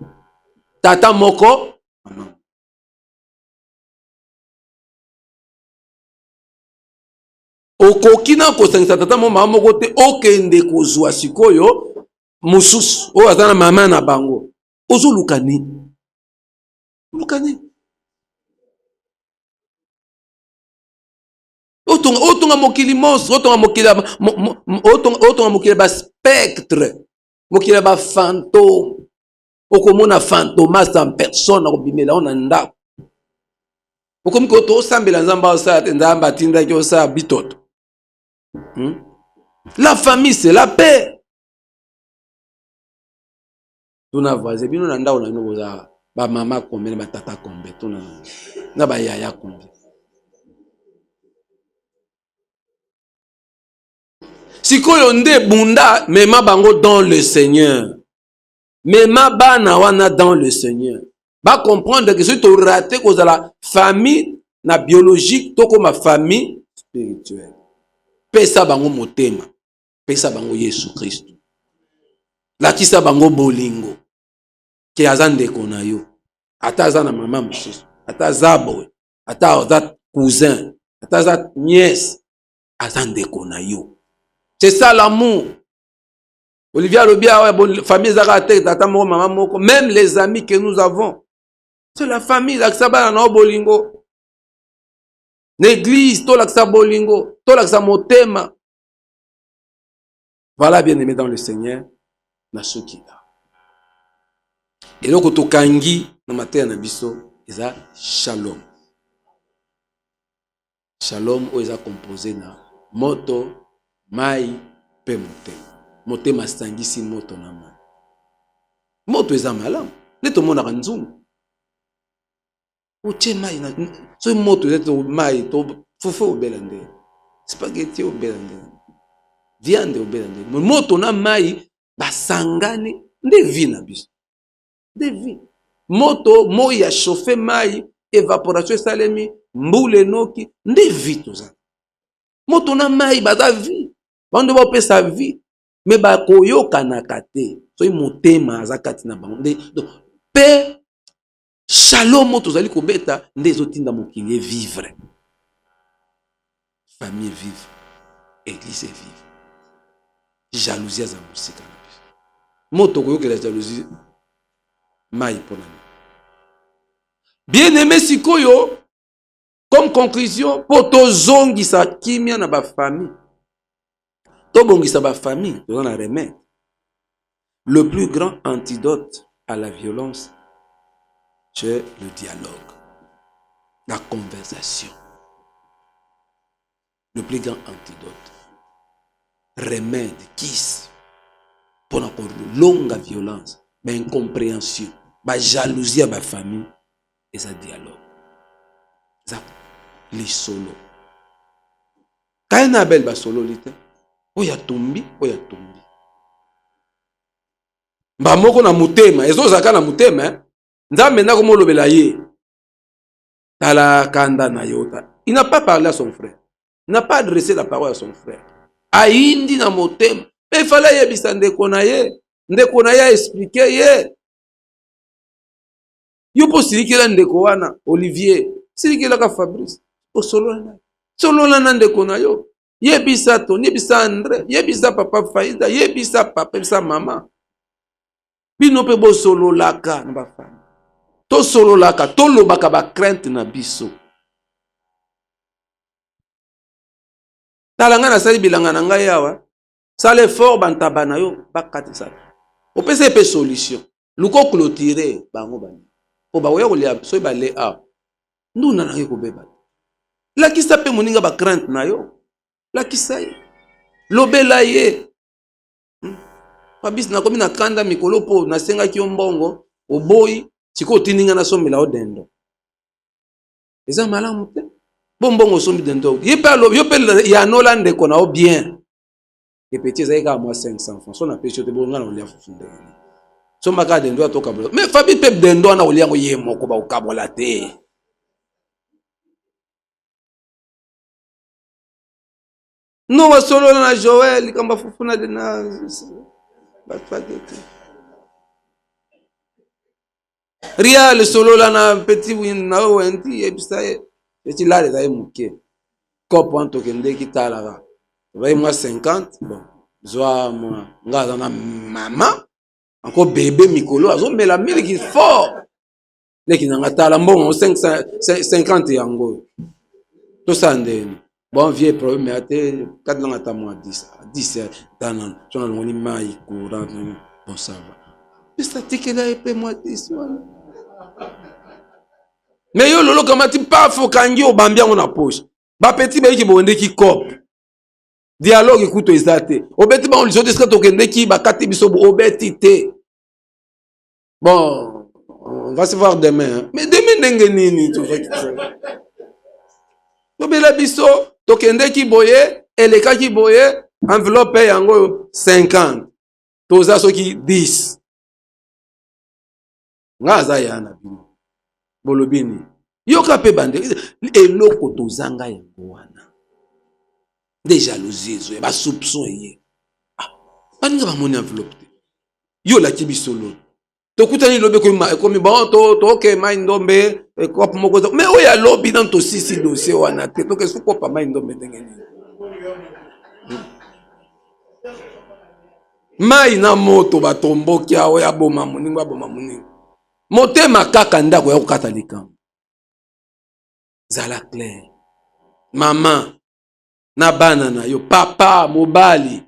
Speaker 1: Tata moko mama. Okoki na kosangisa tata mama moko te okende kozwa sikoyo mususu o azana mama na bango. Ozo lukani. Lukani. Otonga mokili mos, otonga mokili ba spectre. Mokili ba fantôme. Okomona fantomas en personne okobimela ona ndako. Okomi ko to sambela nzamba osa nzamba tinda ki osa bitoto. La famille c'est la paix. Tuna voisin bino na ndako na bino boza ba mama combien ba tata combien tuna na ba yaya combien. Sikoyo nde bunda mema bango dans le Seigneur. Mema bana wana dans le Seigneur. Ba comprendre que si tu raté cause la famille na biologique to comme ma famille spirituelle. Pesa bango motema. Pesa bango Yesu Christ. Lakisa bango bolingo. Ki azande kona yo. Ata azana mama mususu. Ata azabo. Ata azat cousin. Ata azat nièce. Azande kona yo. C'est ça l'amour. Olivier Lobia, famille Zaratek, tata moko, maman moko, même les amis que nous avons. C'est la famille, l'Aksaba na bolingo. L'église, to l'Aksa bolingo, to l'Aksa motema. Voilà, bien aimé dans le Seigneur, na sukida. Et donc, to kangi, na matin na biso, eza shalom. Shalom, o eza composé na moto, mai, pe motema. Motema sangisi moto na mai. Moto eza malamu. Neto mona kanzungu. Oche mai na so moto eza mai to fufu obelande. Spaghetti obelande. Viande obelande. Moto na mai basangani nde vi na biso. Nde vi. Moto mo ya chauffer mai évaporation salemi mbule noki nde vi toza. Moto na mai baza vi. Bando ba pesa vi. Mais ba koyoka na kate so motema azakati na bango donc paix shalom tozali kobeta nde ezotinda mokili vivre famille vive église vive jalousie za musika na biso moto koyokela jalousie mai pona bien aimé sikoyo Comme conclusion, pour tozongisa kimia na ba famille. Tobongisa ba famille, dans la remède. Le plus grand antidote à la violence, c'est le dialogue, la conversation. Le plus grand antidote. Remède, kiss. Pour encore longue violence, incompréhension, jalousie à ma famille, et ça dialogue. Ça, les solos. Quand il y a un solo, il y a tombi, il y a tombi. Mbamoko na mutema, ezo zaka na mutema, nzambe na komo lobela ye. Tala kanda na yota. Il n'a pas parlé à son frère. Il n'a pas adressé la parole à son frère. Aindi na mutema. Mais il fallait yebisa ndeko na ye. Ndeko na ye expliquer ye. Yupo sirikela ndeko wana Olivier. Sirikela ka Fabrice. O solo na. Solo na ndeko na yo. Yebisa Tony, yebisa André, yebisa papa Faïda, yebisa papa, yebisa mama. Bino pe bo solo laka na ba fami. To solo laka, to lobaka ba crainte na biso. Talanga na sali bilanga na ngai awa. Sale fort bantaba na yo bakati sa. Opese pe solution. Luko clôturer bango bani. Po ba oya kolia so ba le a. Nduna na ko beba. La kisa pe moninga ba crainte na yo. La kisa ye. Lobela ye. Fabis na komi na kanda mikolo po na senga ki mbongo oboyi siko tininga na sombela odendo. Eza malamu te. Bonbongo sombi dendo. Yepel ya nola ndeko na o bien. Et petit ça eka moi 500 francs. Son apesho te bonga na olia fufunde. So maka dendo atoka bolo. Mais Fabi pep dendo na olia ngo ye moko ba ukabola te. No wa solo na Joël kamba fufuna de na Ria le solo là na petit win na wenti et puis ça petit là les muke. Kopo anto kende kitala ga. Vai moi 50 bon. Zoa moi ngaza na mama encore bébé mikolo azo mela mili ki fort. Leki na ngatala mbongo 50 yango. To sande. Bon vieux problème mais até 4 ans à moi 10 dans son ngoni mai courant bon ça va. Ça tike là et moi 10 mais yo lolo kamati pa fo kangi o bambia ngona poche. Ba petit ba ki bonde ki cop. Dialogue écoute ezate. Obeti ba on liso de skato kende ki ba kati biso obeti te. Bon, on va se voir demain. Hein. Mais demain ndenge nini to fa. Tobela biso tokende ki boye eleka ki boye enveloppe yango 50 toza soki 10 ngaza yana bino bolobini yoka pe bande eloko tozanga yango wana de jalousie zo ba soupçon ye baninga ba moni enveloppe yo la kibisolo tokutani lobe ko mi bon to ke mai ndombe kopo moko mais oya lobi dans to sisi dossier wana te to ke su kopa mai ndombe ndengeni mai na moto batomboki awo ya boma muninga motema kaka ndako ya kokata likambo zala clair mama na bana na yo papa mobali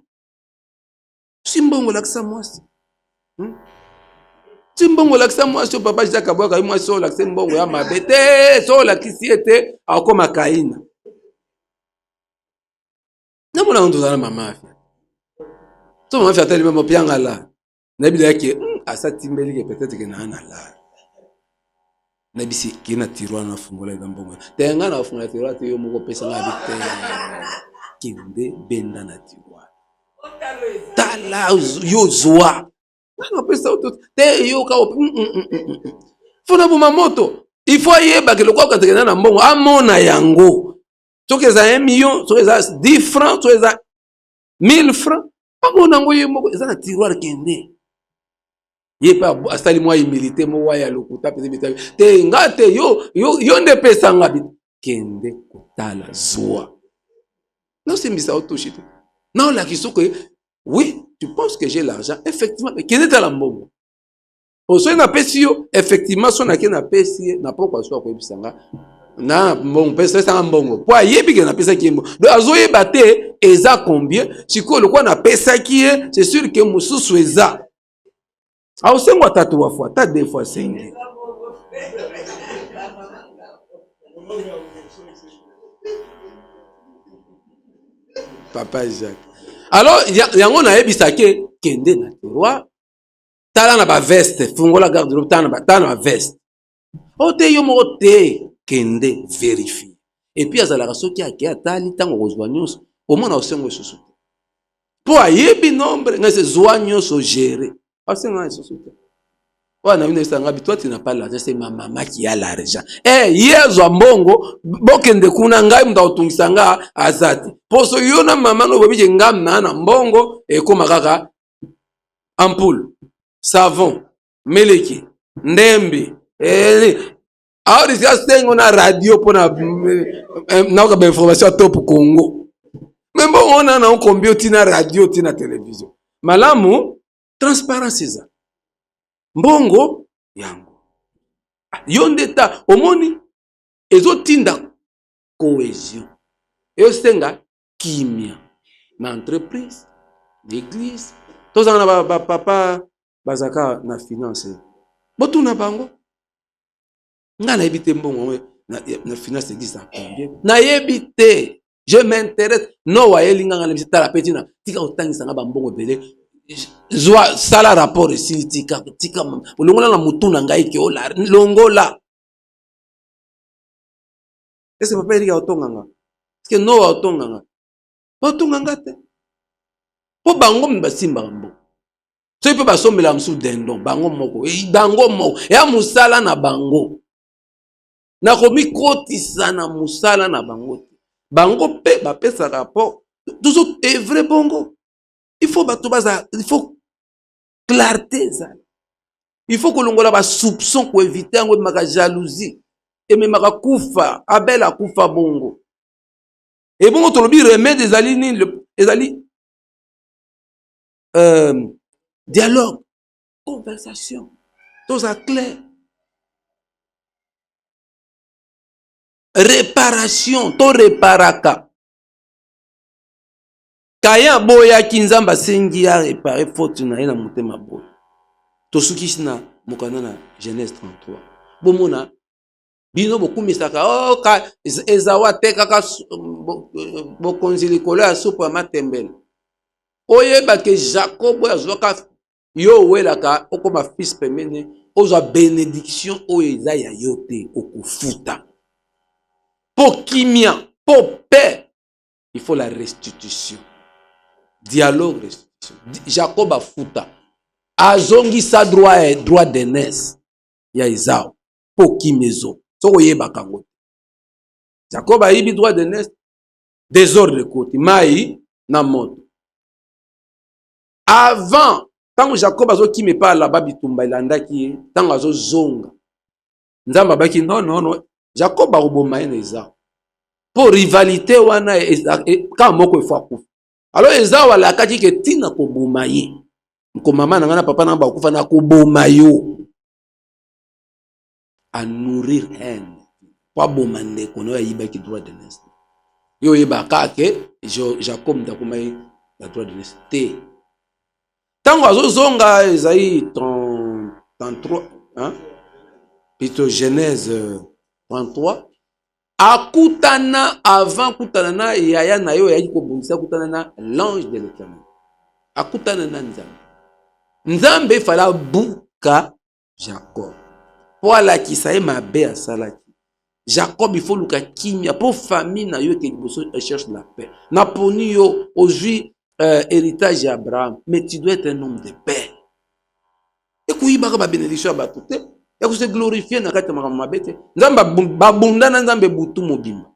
Speaker 1: simbongo lakisa mwasi Timbongo lakisa mwasi papa jaka bwaka yi mwasi lakisa mbongo ya mabete so lakisi ete akoma kaina na mona ndo zana mama afia so mama afia tali memo pianga la na bila yake asa timbeli ke peut-être que na ana la na bisi kina tirwa na fungola ya mbongo tenga na fungola tirwa te yo moko pesa na bite kinde benda na tirwa tala yo zwa na pesa auto te yo ka fona buma moto il faut yeba ke lokwa katekena na mbongo amona yango soki eza 1 million soki eza 10 francs soki eza 1000 francs amona yango ye moko eza na tiroir kende ye pa asali mwa humilité mo waya lokuta pese bitabi te ngate yo nde pesa ngabi kende kotala zwa non c'est mbisa auto shit non la question que oui tu penses que j'ai l'argent effectivement mais kende tala mbongo o so na pesi yo effectivement so na ke na pesi na poko so ko ebisanga na mbongo pesa ça mbongo po ayebi ke na pesa ki mbongo donc azoyeba te eza combien sikoyo lokwa na pesa ki c'est sûr que mosusu eza aosengo ata 3 fois ata 2 fois 5 papa Jacques alors yango nayebisa ke kende na tiroir tala na ba veste fungola garde-robe tala na ba veste ote yo moko te kende vérifie et puis azalaka soki ake atali ntango kozwa nyonso omona osengo esusu te mpo ayebi nombre nga se zwa nyonso géré asengo na esusu te oyo na bino esanga toi tu n'as pas l'argent c'est ma maman qui a l'argent ye azwa mbongo bokende kuna ngai mutu akotungisa nga aza te mpo soki yo na mama no bobi ke ngai na mbongo ekóma kaka ampoule savon meleki ndembe aorisi asengo na radio mpo naoka bainformation ya top congo me mbongo ona na okombi otina radio otina télévision malamu transparence eza mbongo yango yo nde ta omoni ezotinda cohésion ezosenga kimia na entreprise l'église tozala na bapapa bazaka na finance botuna bango nga nayebi te mbongo na finance église na combien nayebi te je m'intéresse no wayelinga nga na tala pe tina tika otangisa nga bambongo ebele zwa sala rapport esili tika olongola na mutu na ngai ke longola ese papa elika otonganga parceke no wa otonganga otonganga te mpo bango basimbaka mbongo soki mpe basombela mosusu dendon bango moko ya mosala na bango nakomikotisa na mosala na bango te bango mpe bapesa rapport tozo evre bongo il faut bato baza il faut clarté ezala il faut kolongola basoupçon koevite yango ememaka jalousie ememaka kufa abel akufa bongo ebongo tolobi remède ezali nini ezali dialogue conversation toza clair réparation to reparaka kaya boyaki nzambe asengi ya repare faute na ye na motema boye tosukisi na mokanda na Genèse 33 bomona bino bokumisaka ezawa te kaka bokonzi likolo ya supu ya matembele oyeba ke Jacob oyo azwaka yo owelaka okoma fils pemene ozwa bénédiction oyo eza ya yo te okofuta po kimia po paix il faut la restitution dialogue restitution Jacob afuta azongisa droit d'aînesse ya Esau po kimezo soko yebaka ngo Jacob ayibi droit d'aînesse désordre côté mai na moto avant tango Jacob azokime pa là-bas bitumba elandaki ye tango azozonga nzamba baki non Jacob akoboma ye na Esau po rivalité wana kama moko efo akufa alors Esau alakaki ke tina koboma ye ko mama na nga na papa na bakufa na koboma yo à nourrir haine po aboma ndeko na yibaki droit d'aînesse yo yebaka ke Jacob ndakoma ye na droit d'aînesse te tango azozonga ezai 33 hein plutôt Genèse 33 akutana avant kutana na yaya na yo yaki kobundisa kutana na l'ange de l'Éternel akutana na nzambe fala buka Jacob po alakisa ye mabe asalaki Jacob il faut luka kimia po famille na yo ke liboso cherche la paix na poni yo ozwi héritage ya Abraham mais tu dois être un homme de paix et kuyibaka ba bénédiction ya bato te ya kose glorifier na kati ya makambo mabe te nzambe babunda na nzambe butu mobimba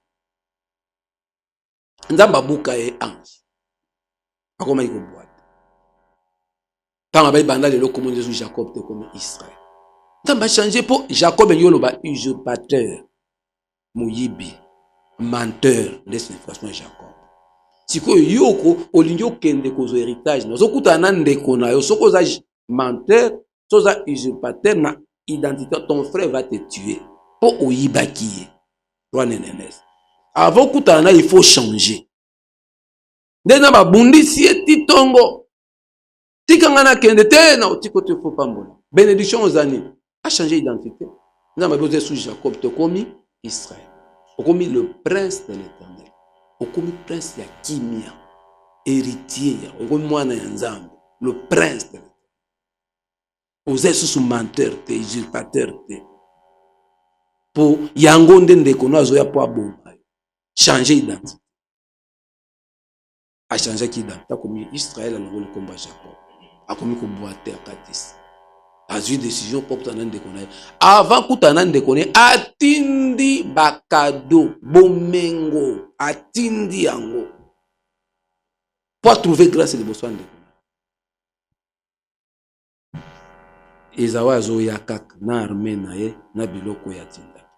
Speaker 1: nzambe abuka ye ange akomaki kobwata ntango abai banda lelo komona Yesu Jacob te comme Israël nzambe achange mpo Jacob engi oloba usurpateur moyibi menteur nde signification ya Jacob sikoyo yoko olingi okende kozwa héritage na ozokutana na ndeko na yo soki oza menteur soza usurpateur na identité ton frère va te tuer po oyibaki ye Avant kutana, il faut changer. Ndena babundisi eti tongo. Tikangana kende te na otiko te faut pas mona. Bénédiction aux années. A changé d'identité. N'a pas besoin sous Jacob te commis Israël. Au commis le prince de l'Éternel. Au commis prince ya Kimia. Héritier ya. Au commis mwana ya Nzambe. Le prince de l'Éternel. Vous êtes sous menteur te, usurpateur te. Pour yango ndende kono azoya po aboma. Changer d'identité. A changer qui d'identité. A commis Israël a le combat Jacob. A commis ko boite à Katis. A eu décision pour que tu déconnes. Avant que tu déconnes, atindi bakado, bomengo, atindi yango. Pour trouver grâce et de besoin de Ezawa zoya kak na armée na biloko ya tinda.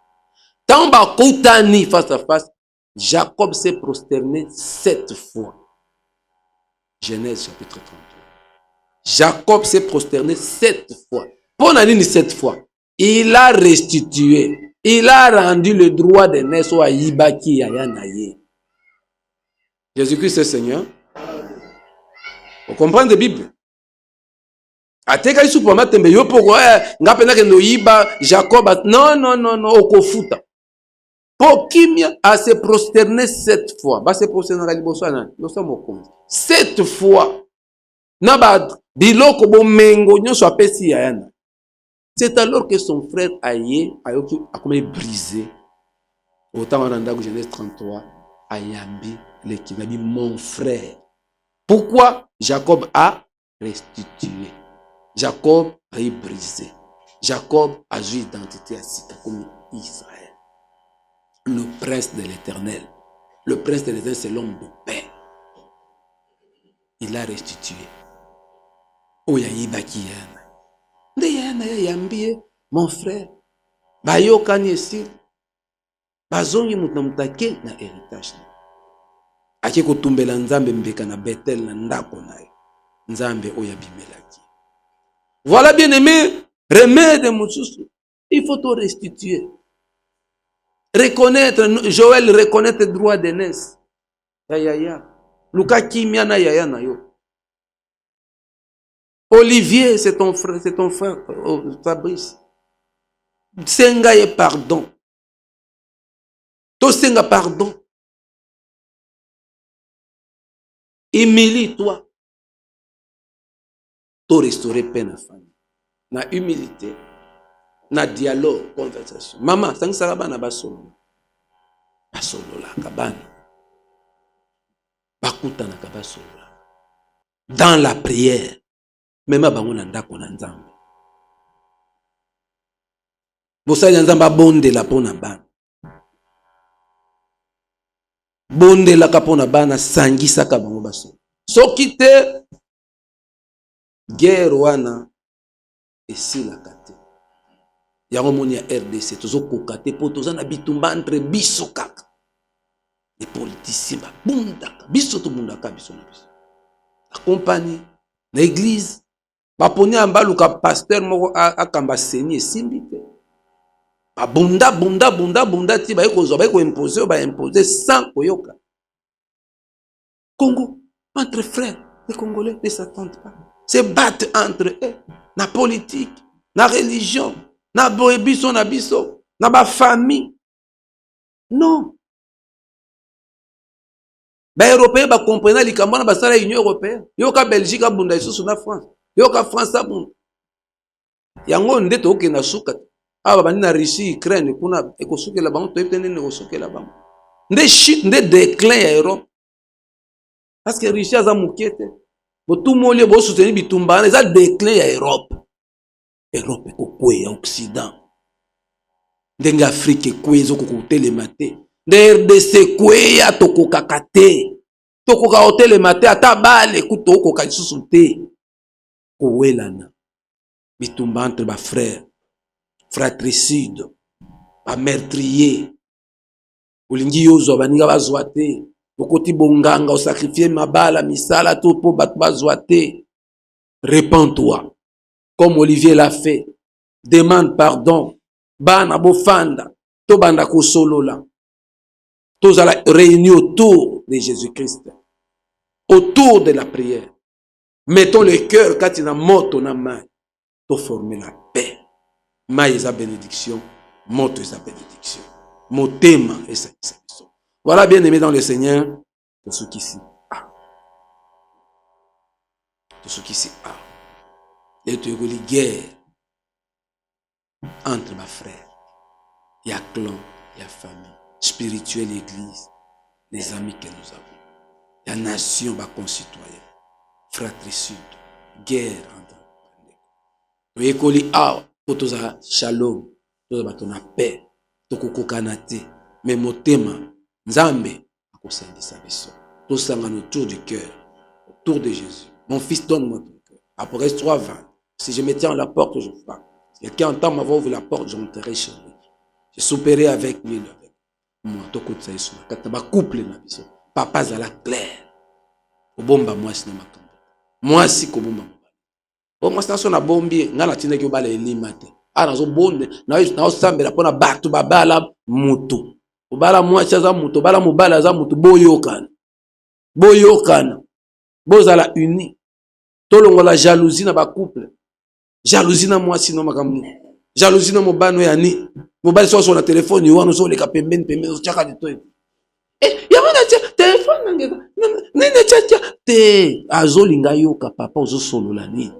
Speaker 1: Tant bakutani face à face, Jacob s'est prosterné 7 fois. Genèse chapitre 33. Jacob s'est prosterné 7 fois. Pour nani 7 fois. Il a restitué. Il a rendu le droit de naissance à Yibaki Yayanaye. Jésus-Christ est Seigneur. Vous comprenez la Bible? Ateka isu pour matembe yo poko ngapena ke no yiba Jacob non okofuta. Pour Kimia a se prosterné 7 fois. Ba se prosterner na liboso na. Nous sommes au compte. 7 fois. Naba biloko bomengo nyonso apesi yana. C'est alors que son frère Aye a comme brisé. Autant on a Genèse 33 Ayambi l'équipe mon frère. Pourquoi Jacob a restitué? Jacob a brisé. Jacob a joué identité à Sita comme Israël. Le prince de l'Éternel. Le prince de l'Éternel, c'est l'homme de paix. Il a restitué. Oyaïbaki yana. Nde yana yambie mon frère. Bayo kanyesi. Bazongi mutamutake na héritage. Ake kotumbela Nzambe mbeka na Bethel na ndako naye. Nzambe oyabimelaki. Voilà bien aimé, remède mususu. Il faut tout restituer. Reconnaître, Joël reconnaître le droit d'aînesse. Ya. Luka kimia na yaya na yo. Olivier, c'est ton frère, Fabrice. Senga et pardon. To senga pardon. Humilie-toi. To restaurer peine à famille. Na humilité. Na dialogue, conversation. Maman, sang sarabana basolo. Basolo la kabana. Bakuta na kabasolo la. Dans la prière. Même bango na ndako na Nzambe. Bosali Nzamba bonde la pona bana. Bonde la kapona bana sangisa ka bango baso. Soki te guerre wana esila kate. Yango moni ya RDC tozo kokate po toza na bitumba entre biso kaka. Les politiciens ba bundaka biso to bundaka biso na biso. Accompagner l'église baponi ambaluka pasteur moko akamba seni simbi te. Bunda ti ba ko imposer sans koyoka. Congo, entre frères, les Congolais ne s'attendent pas. Se battent entre eux, na politique, na religion, na boebiso na biso, na ba famille. Non. Ba Européens ba comprendre likambo na basala Union européenne. Yoka Belgique abunda isusu na France. Yoka France abunda. Yango nde to ke na suka. Aba bani na Russie, Ukraine kuna ekosukela bango to yetene ne kosukela bango. Nde chute nde déclin ya Europe. Parce que Russie aza mukete. Botu moli bo soutenir bitumba na za déclin ya Europe. Europe ko kwe ya Occident. Ndenga Afrique kwe zo ko telema te. Nde RDC kwe ya tokoka kate. Tokoka hotelema te ata bale kuto ko ka lisusu te. Ko welana. Bitumba entre ba frères. Fratricide, ba meurtrier, olingi yozo baninga bazwa te, okoti bonganga o sacrifier mabala misala to po bat bazwa te. Répands-toi, comme Olivier l'a fait. Demande pardon. Bana bofanda, to banda ko solola. Tous à la réunis autour de Jésus-Christ. Autour de la prière. Mettons le cœur quand il y a moto na main. Pour former la paix. Maï est sa bénédiction. Moto est sa bénédiction. Motema est sa bénédiction. Voilà, bien aimé dans le Seigneur. Tout ce qui s'y a. Tout ce qui s'y a. Et tu as une guerre entre ma frère. Il y a clan, il y a famille. Spirituelle église. Les amis que nous avons. Il y a nation, ma concitoyens. Fratricide. Guerre entre. Tu écoli a. Pour tous à shalom. Tous à ton paix. Toko kokanate. Mais motema. Nzambe. Tous autour du cœur. Autour de Jésus. Mon fils, donne-moi ton cœur. Après 3:20. Si je me tiens à la porte, je frappe. Si quelqu'un entend ma voix ouvrir la porte, j'entrerai chez lui. Je souperai avec lui. Moi, toko tsaïsou. Kataba couple na biso. Papa zala clair. Obomba moi si na makambo. Moi si kobomba. Bon, moi c'est na bombi, ngala tina ki bala elimate. Ah nazo bonde, na osambela pona batu babala mutu. Obala moi chaza mutu, bala mobala za mutu boyokana. Boyokana. Bozala uni. Tolongo la jalousie na ba couple. Jalousie na moi sino makambo. Jalousie na mobano ya ni. Mobali so na téléphone yo wana so leka pembeni so chaka de toi. Yamana téléphone ngeka. Nene chacha te azolinga yoka papa ozo solola ni.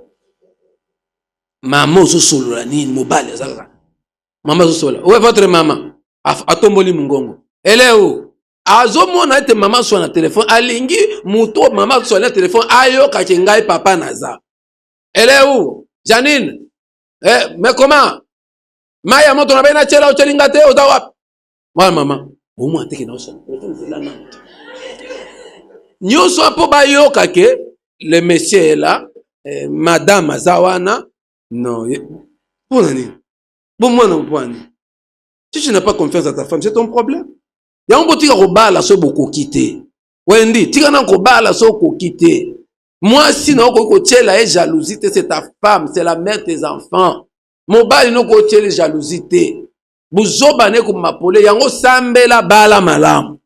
Speaker 1: Maman ozo solola ni mobali azaka. Maman ozo solola. Où est votre maman? Atomboli mungongo. Elle est où? Azomona ete maman so na téléphone alingi muto maman so na téléphone ayoka kengai papa naza. Elle est où? Janine. Mais comment? Maya moto na bena chela ochelinga te oza wapi? Wa maman. Au moins teke na so. Nyoso apo bayoka ke le monsieur est là, madame azawana. Non, pour nani? Bon moi non pour nani? Si tu n'as pas confiance à ta femme, c'est ton problème. Il y a un petit robala so beaucoup quitté. Wendy, tu n'as robala so beaucoup quitté. Moi si non ko chela et jalousie, c'est ta femme, c'est la mère de tes enfants. Mon bali no ko chela jalousie. Buzoba ne ko mapole yango sambela bala malamu.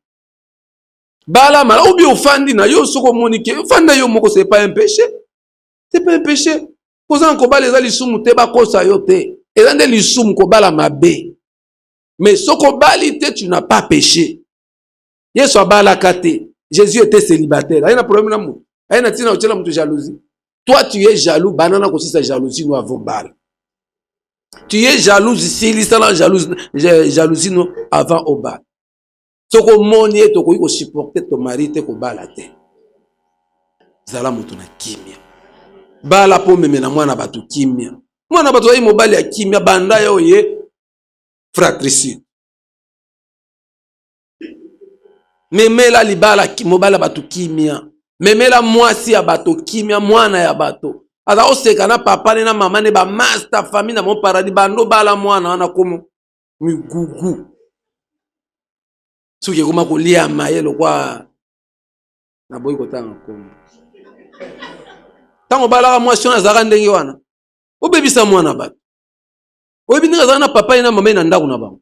Speaker 1: Bala malamu ou bien ofandi na yo soko monike, ofanda yo moko c'est pas un péché. C'est pas un péché. Posant ko bala ezali sumu te ba kosa yo te. Ezande li sumu ko bala mabe. Mais soko bali te tu n'as pas péché. Yesu abala kate. Jésus était célibataire. Ayana problème na mu. Ayana tina ochela mutu jalousie. Toi tu es jaloux, banana ko si sa jalousie nous avons bala. Tu es jaloux ici, l'islam jalousie nous avant au bal. Soko moni to ko supporter ton mari te ko bala te. Zala mutu na kimia. Bala po meme na mwana batu kimia. Mwana batu ayi mobali ya kimia banda yo ye fratricide. Memela libala mobala batu kimia. Memela mwasi ya bato kimia mwana ya bato. Aza oseka na papa na mama ne ba master famille na mon paradis bando bala mwana wana komo migugu. Suke kuma kolia mayelo kwa na boy kotanga komo. Tango bala mwasi na zaka ndenge wana. Obebisa mwana bato. Obinga zaka na papa na mama na ndaku na bango.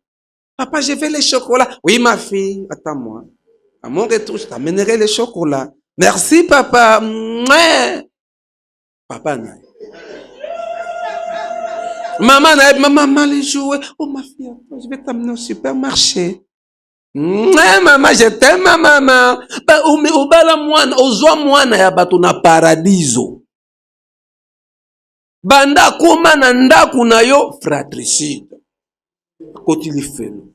Speaker 1: Papa, je veux les chocolats. Oui, ma fille, attends-moi. À mon retour, je t'amènerai les chocolats. Merci, papa. Mouais. Papa, n'a. Maman, les jouets. Oh, ma fille, je vais t'amener au supermarché. Mouais, maman, je t'aime, maman. Obala mwana, ozwa mwana ya bato na paradiso. Banda koma na ndaku na yo, fratricide. Kotili felo.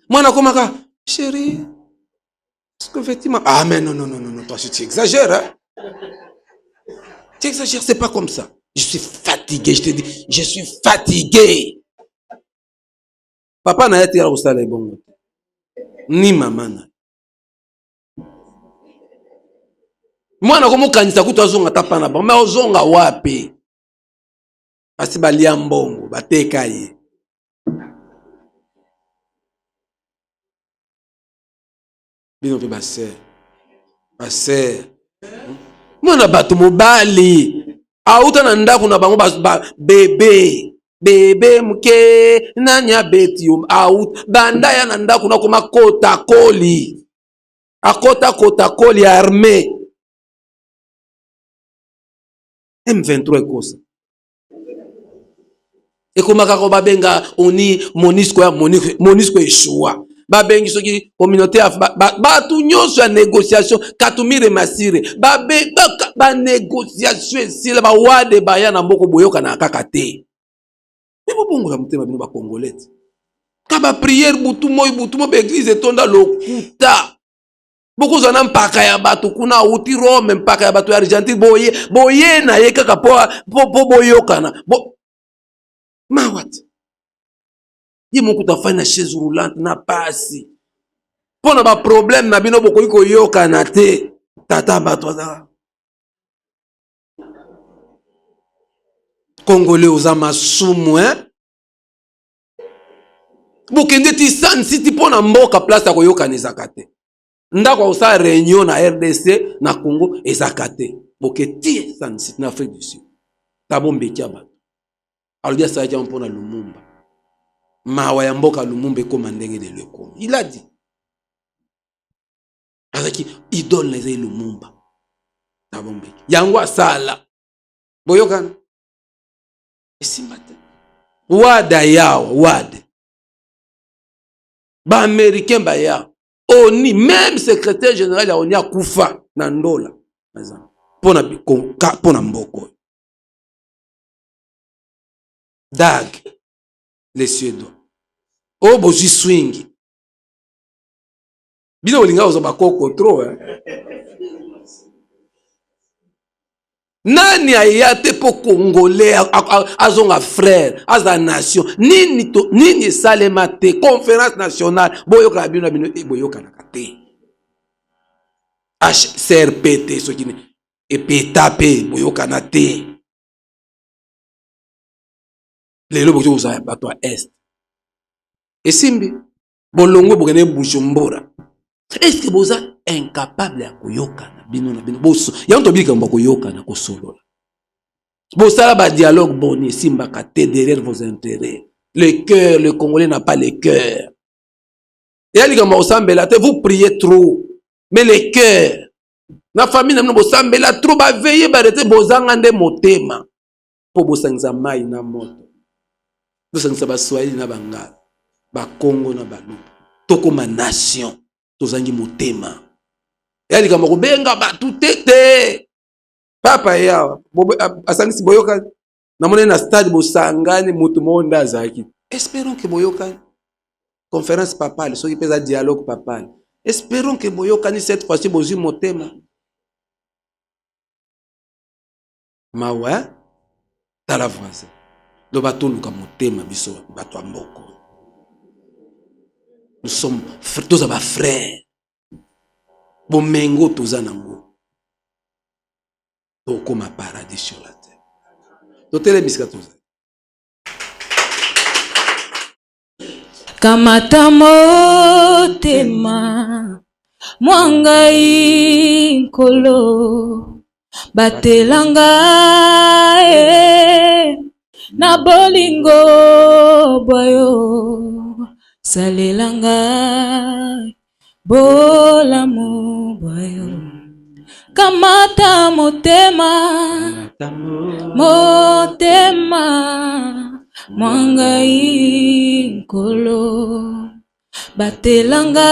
Speaker 1: Mwana komaka, chérie, est-ce que effectivement... Ah mais non, toi tu exagères, hein? Tu exagères, c'est pas comme ça. Je suis fatigué, je te dis, je suis fatigué. Papa n'a été à l'hôpital et bon. Ni maman n'a. Mwana komo kanisa kutu azonga tapana ba, mais ozonga wapi? Basi balia mbongo, bateka ye. Bino pe baser. Mwana bato mobali. Auta na ndaku na bango bébé. bebe muke nanya beti out banda ya nanda kuna kuma kota koli akota kota koli armée M23 ekosa ekomaka ko babenga oni monisco ya monisco eshua babengi soki communauté batu nyonso ya négociation katumire masire ba négociation esila ba wade baya na mboko boyoka na kaka te mais bongo la mutema bino ba congolais ka ba prière butu mo ba église etonda lokuta boko zana mpaka ya batu kuna uti Rome mpaka ya batu ya Argentine boye na ye kaka po boyokana mawat ye moko tafanya chaise roulante na pasi pona ba problème na bino bokoki koyokana te tata bato za Congolais oza masumu bokende ti San City pona mboka place ya koyokana ezaka te ndako osa réunion na RDC na Congo ezaka te boketi San City na Afrique du Sud tabombeki bato alobi asalaki mpona Lumumba mawa ya mboka Lumumba ekoma ndenge lelo ekoma il a dit azaki idole na ezali Lumumba tabombeki yango asala boyokana esimba te wada yawa wade ba américain ba ya oni même secrétaire général ya oni akufa na ndola pona mboko Dag les Suédois o bozwi swing bino olinga ozo bakoko trop nani ayate po congolais azonga frère aza nation nini esalema te conférence nationale boyoka bino boyokanaka te HCRP te soki epeta pe boyokana te lelo bokoki kozala bato ya est esimbi bolongwe bokende Bujumbura est-ce que boza incapable ya koyokana bino na bino boso yango tobika mba koyokana kosolola bosala ba dialogue boni esimbaka te derrière vos intérêts le cœur le Congolais n'a pas le cœur et likambo osambela te vous priez trop mais le cœur na famille na bino bosambela trop ba veiller ba rete bozanga nde motema po bosangisa mai na moto bosangisa ba Swahili na bangala ba Congo na baluba tokoma nation tozangi motema yali kama kubenga batu tete papa yawa asangisi boyoka na mone na stade bosangane mutu monda zaki espérons que boyoka conférence papale soki pesa dialogue papale espérons que boyoka ni cette fois-ci bozui motema mawa tala voisin do batuluka motema biso bato mboko. Nous sommes tous à frères. Bon mengo tous en amour. Donc comme un paradis sur la terre. Donc les biscuits.
Speaker 3: Kamata motema mwangai nkolo batelanga na bolingo boyo salelanga bolamu boyo kamata motema mwangai nkolo batelanga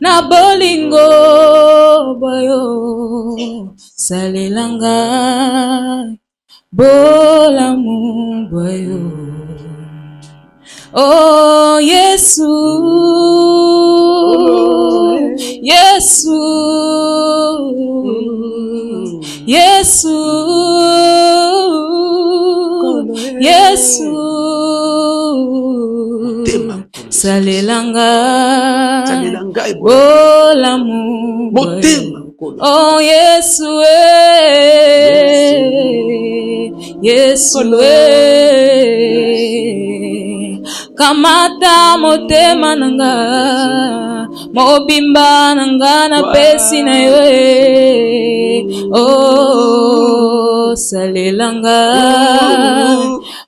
Speaker 3: na bolingo boyo salelanga bolamu boyo. Oh Yesu, Yesu, Yesu, Yesu, salelanga bolamu boyo. Oh Yesu, Yesu, kamata motema nanga mobimba nanga na pesi na yo. Oh salelanga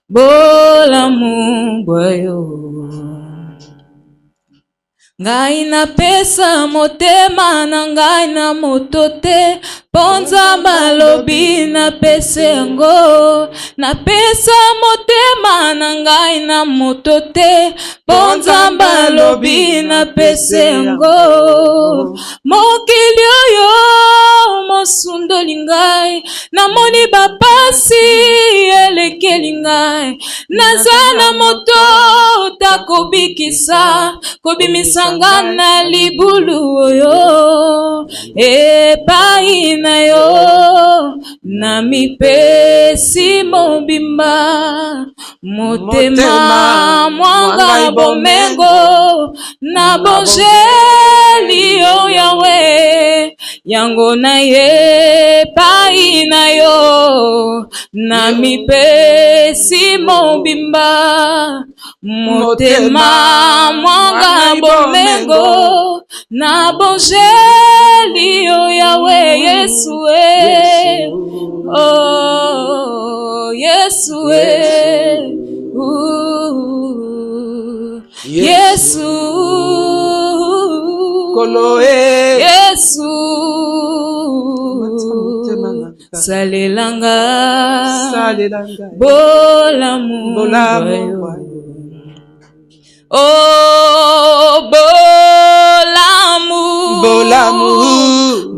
Speaker 3: bolamu bwayo. Ngai napesa motema na ngai na moto te, ponza balobi napesa yango. Napesa motema na ngai na moto te, ponza balobi napesa yango. Mokili oyo mosundoli ngai, namoni bapasi elekeli ngai. Naza na moto takobikisa, kobimisa ngana libulu oyo epai na yo. Na mipesi mobimba motema mwanga bomengo, na bongeli o Yawe yango na ye epai na yo. Na mipesi mobimba motema mwanga bomengo, na bongeli o Yawe Yesu e. Oh Yesu e. Yesu
Speaker 1: Kolo e.
Speaker 3: Yesu salelanga bolamu bwayo. Oh bolamu
Speaker 1: Bolamu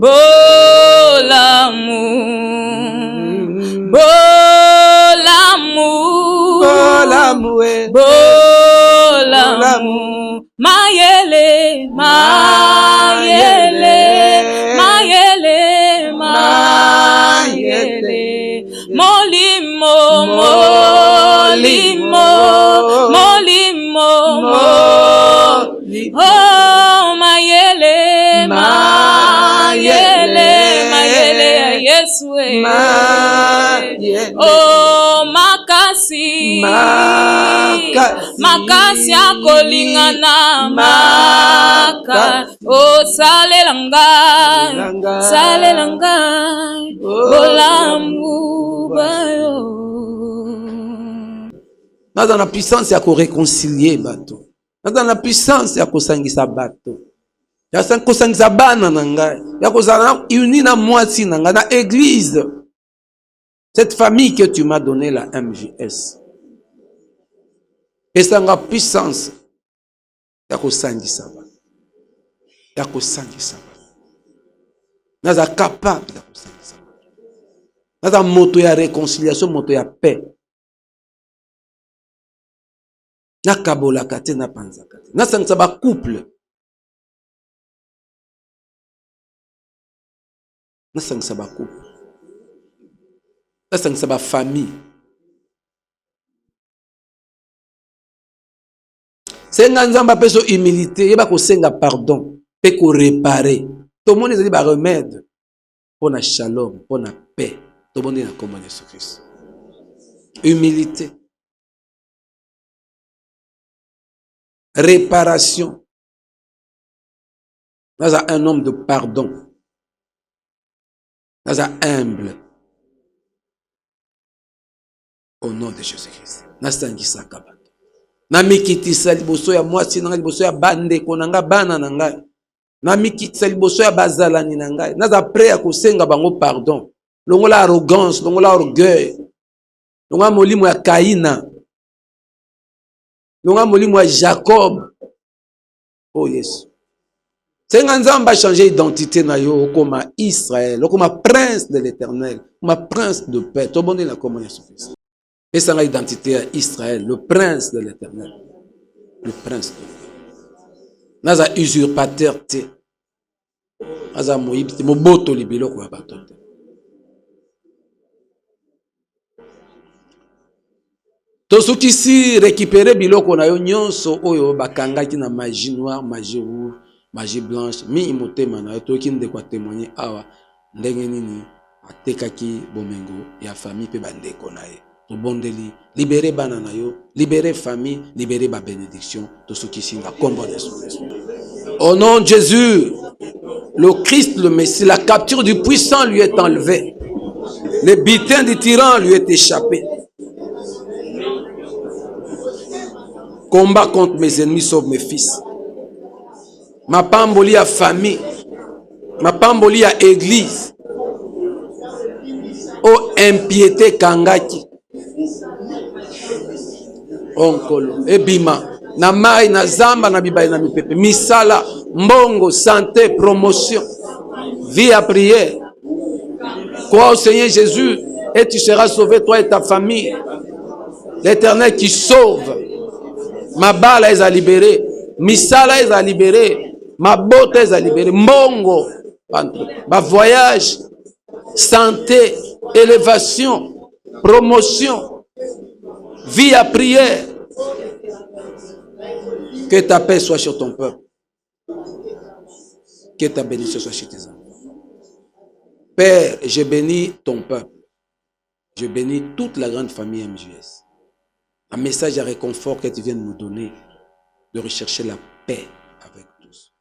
Speaker 3: bolamu bolamu
Speaker 1: Bolamu e.
Speaker 3: bolamu mayele mayele mayele mayele molimo molimo molimo oh mayele mayele mayele ya Yesu e. Oh makasi makasi akolingana maka. Oh salelanga salelanga bolamu bayo.
Speaker 1: Naza na puissance ya ko réconcilier bato. Naza na puissance ya ko sangisa bato. Ya ko sangisa bana na ngai. Ya ko zana uni na mwasi na ngai na église. Cette famille que tu m'as donné la MJS. Et ça a puissance. Ya ko sangisa bato. Ya ko sangisa bato. Naza capable ya ko sangisa bato. Naza moto ya réconciliation, moto ya paix. Nakabola kate na panza kate. Nasangisa ba couple. Nasangisa ba couple. Nasangisa ba famille. Senga nzamba peso humilité, yeba ko senga pardon, pe ko réparer. To moni ezali ba remède pour na shalom, pour na paix. To moni na kombo Yesu Christ. Humilité. Réparation. Nous avons un homme de pardon. Nous avons humble. Au nom de Jésus-Christ. Nous avons un kabato. Na mikitisa liboso ya mwasi nanga liboso ya bande konanga bana nanga. Na mikitisa liboso ya bazalani nanga. Naza prêt à kosenga bango pardon. Longola arrogance, longola orgueil. Longola molimo ya Kaina. Longola molimo ya Jacob. Oh yes. Senga nzamba changer identité na yo comme Israël, comme prince de l'Éternel, comme prince de paix. To bonne la comme Jésus-Christ. Et ça l'identité à Israël, le prince de l'Éternel. Le prince de l'Éternel. Naza usurpateur te. Naza moyibite moboto libilo kwa batote. To soki si récupérer biloko na yo nyonso oyo bakangaki na magie noire, magie rouge, magie blanche, mi imotema na yo toki ndeko témoigner awa ndenge nini atekaki bomengo ya famille pe bandeko na ye. To bondeli libérer bana na yo, libérer famille, libérer ba bénédiction, to soki si nga kombo de Jésus. Au nom de Jésus, le Christ, le Messie, la capture du puissant lui est enlevée. Le butin du tyran lui est échappé. Combat contre mes ennemis, sauve mes fils. Ma pamboli à famille. Ma pamboli à église. Oh, impiété kangaki. Onkolo. Ebima. Na mai, na zamba, na bibaye, na mipepe. Misala, mbongo, santé, promotion. Vie à prière. Crois au Seigneur Jésus et tu seras sauvé, toi et ta famille. L'Éternel qui sauve. Ma balle est à libérer. Misala est à libérer. Ma beauté est à libérer. Mbongo. Ma voyage. Santé. Élévation. Promotion. Vie à prière. Que ta paix soit sur ton peuple. Que ta bénédiction soit chez tes enfants. Père, je bénis ton peuple. Je bénis toute la grande famille MJS. Un message de réconfort que tu viens de nous donner, de rechercher la paix avec tous.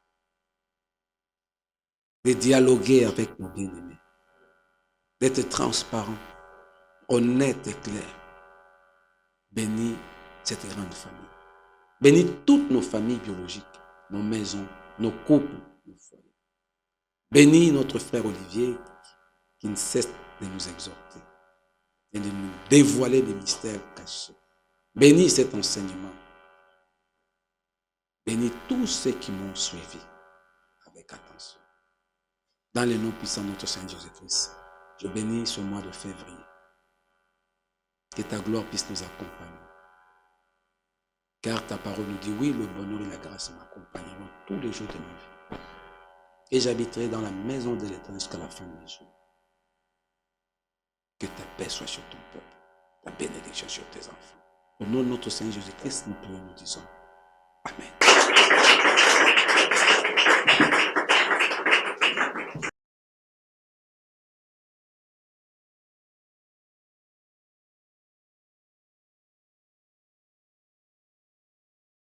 Speaker 1: De dialoguer avec nos bien-aimés. D'être transparent, honnête et clair. Bénis cette grande famille. Bénis toutes nos familles biologiques, nos maisons, nos couples, nos foyers. Bénis notre frère Olivier qui ne cesse de nous exhorter et de nous dévoiler des mystères cachés. Bénis cet enseignement. Bénis tous ceux qui m'ont suivi avec attention. Dans le nom puissant de notre Seigneur Jésus-Christ, je bénis ce mois de février. Que ta gloire puisse nous accompagner. Car ta parole nous dit, oui, le bonheur et la grâce m'accompagneront tous les jours de ma vie. Et j'habiterai dans la maison de l'Éternel jusqu'à la fin des jours. Que ta paix soit sur ton peuple, ta bénédiction sur tes enfants. Au nom de notre Seigneur Jésus-Christ, nous prions, nous disons Amen.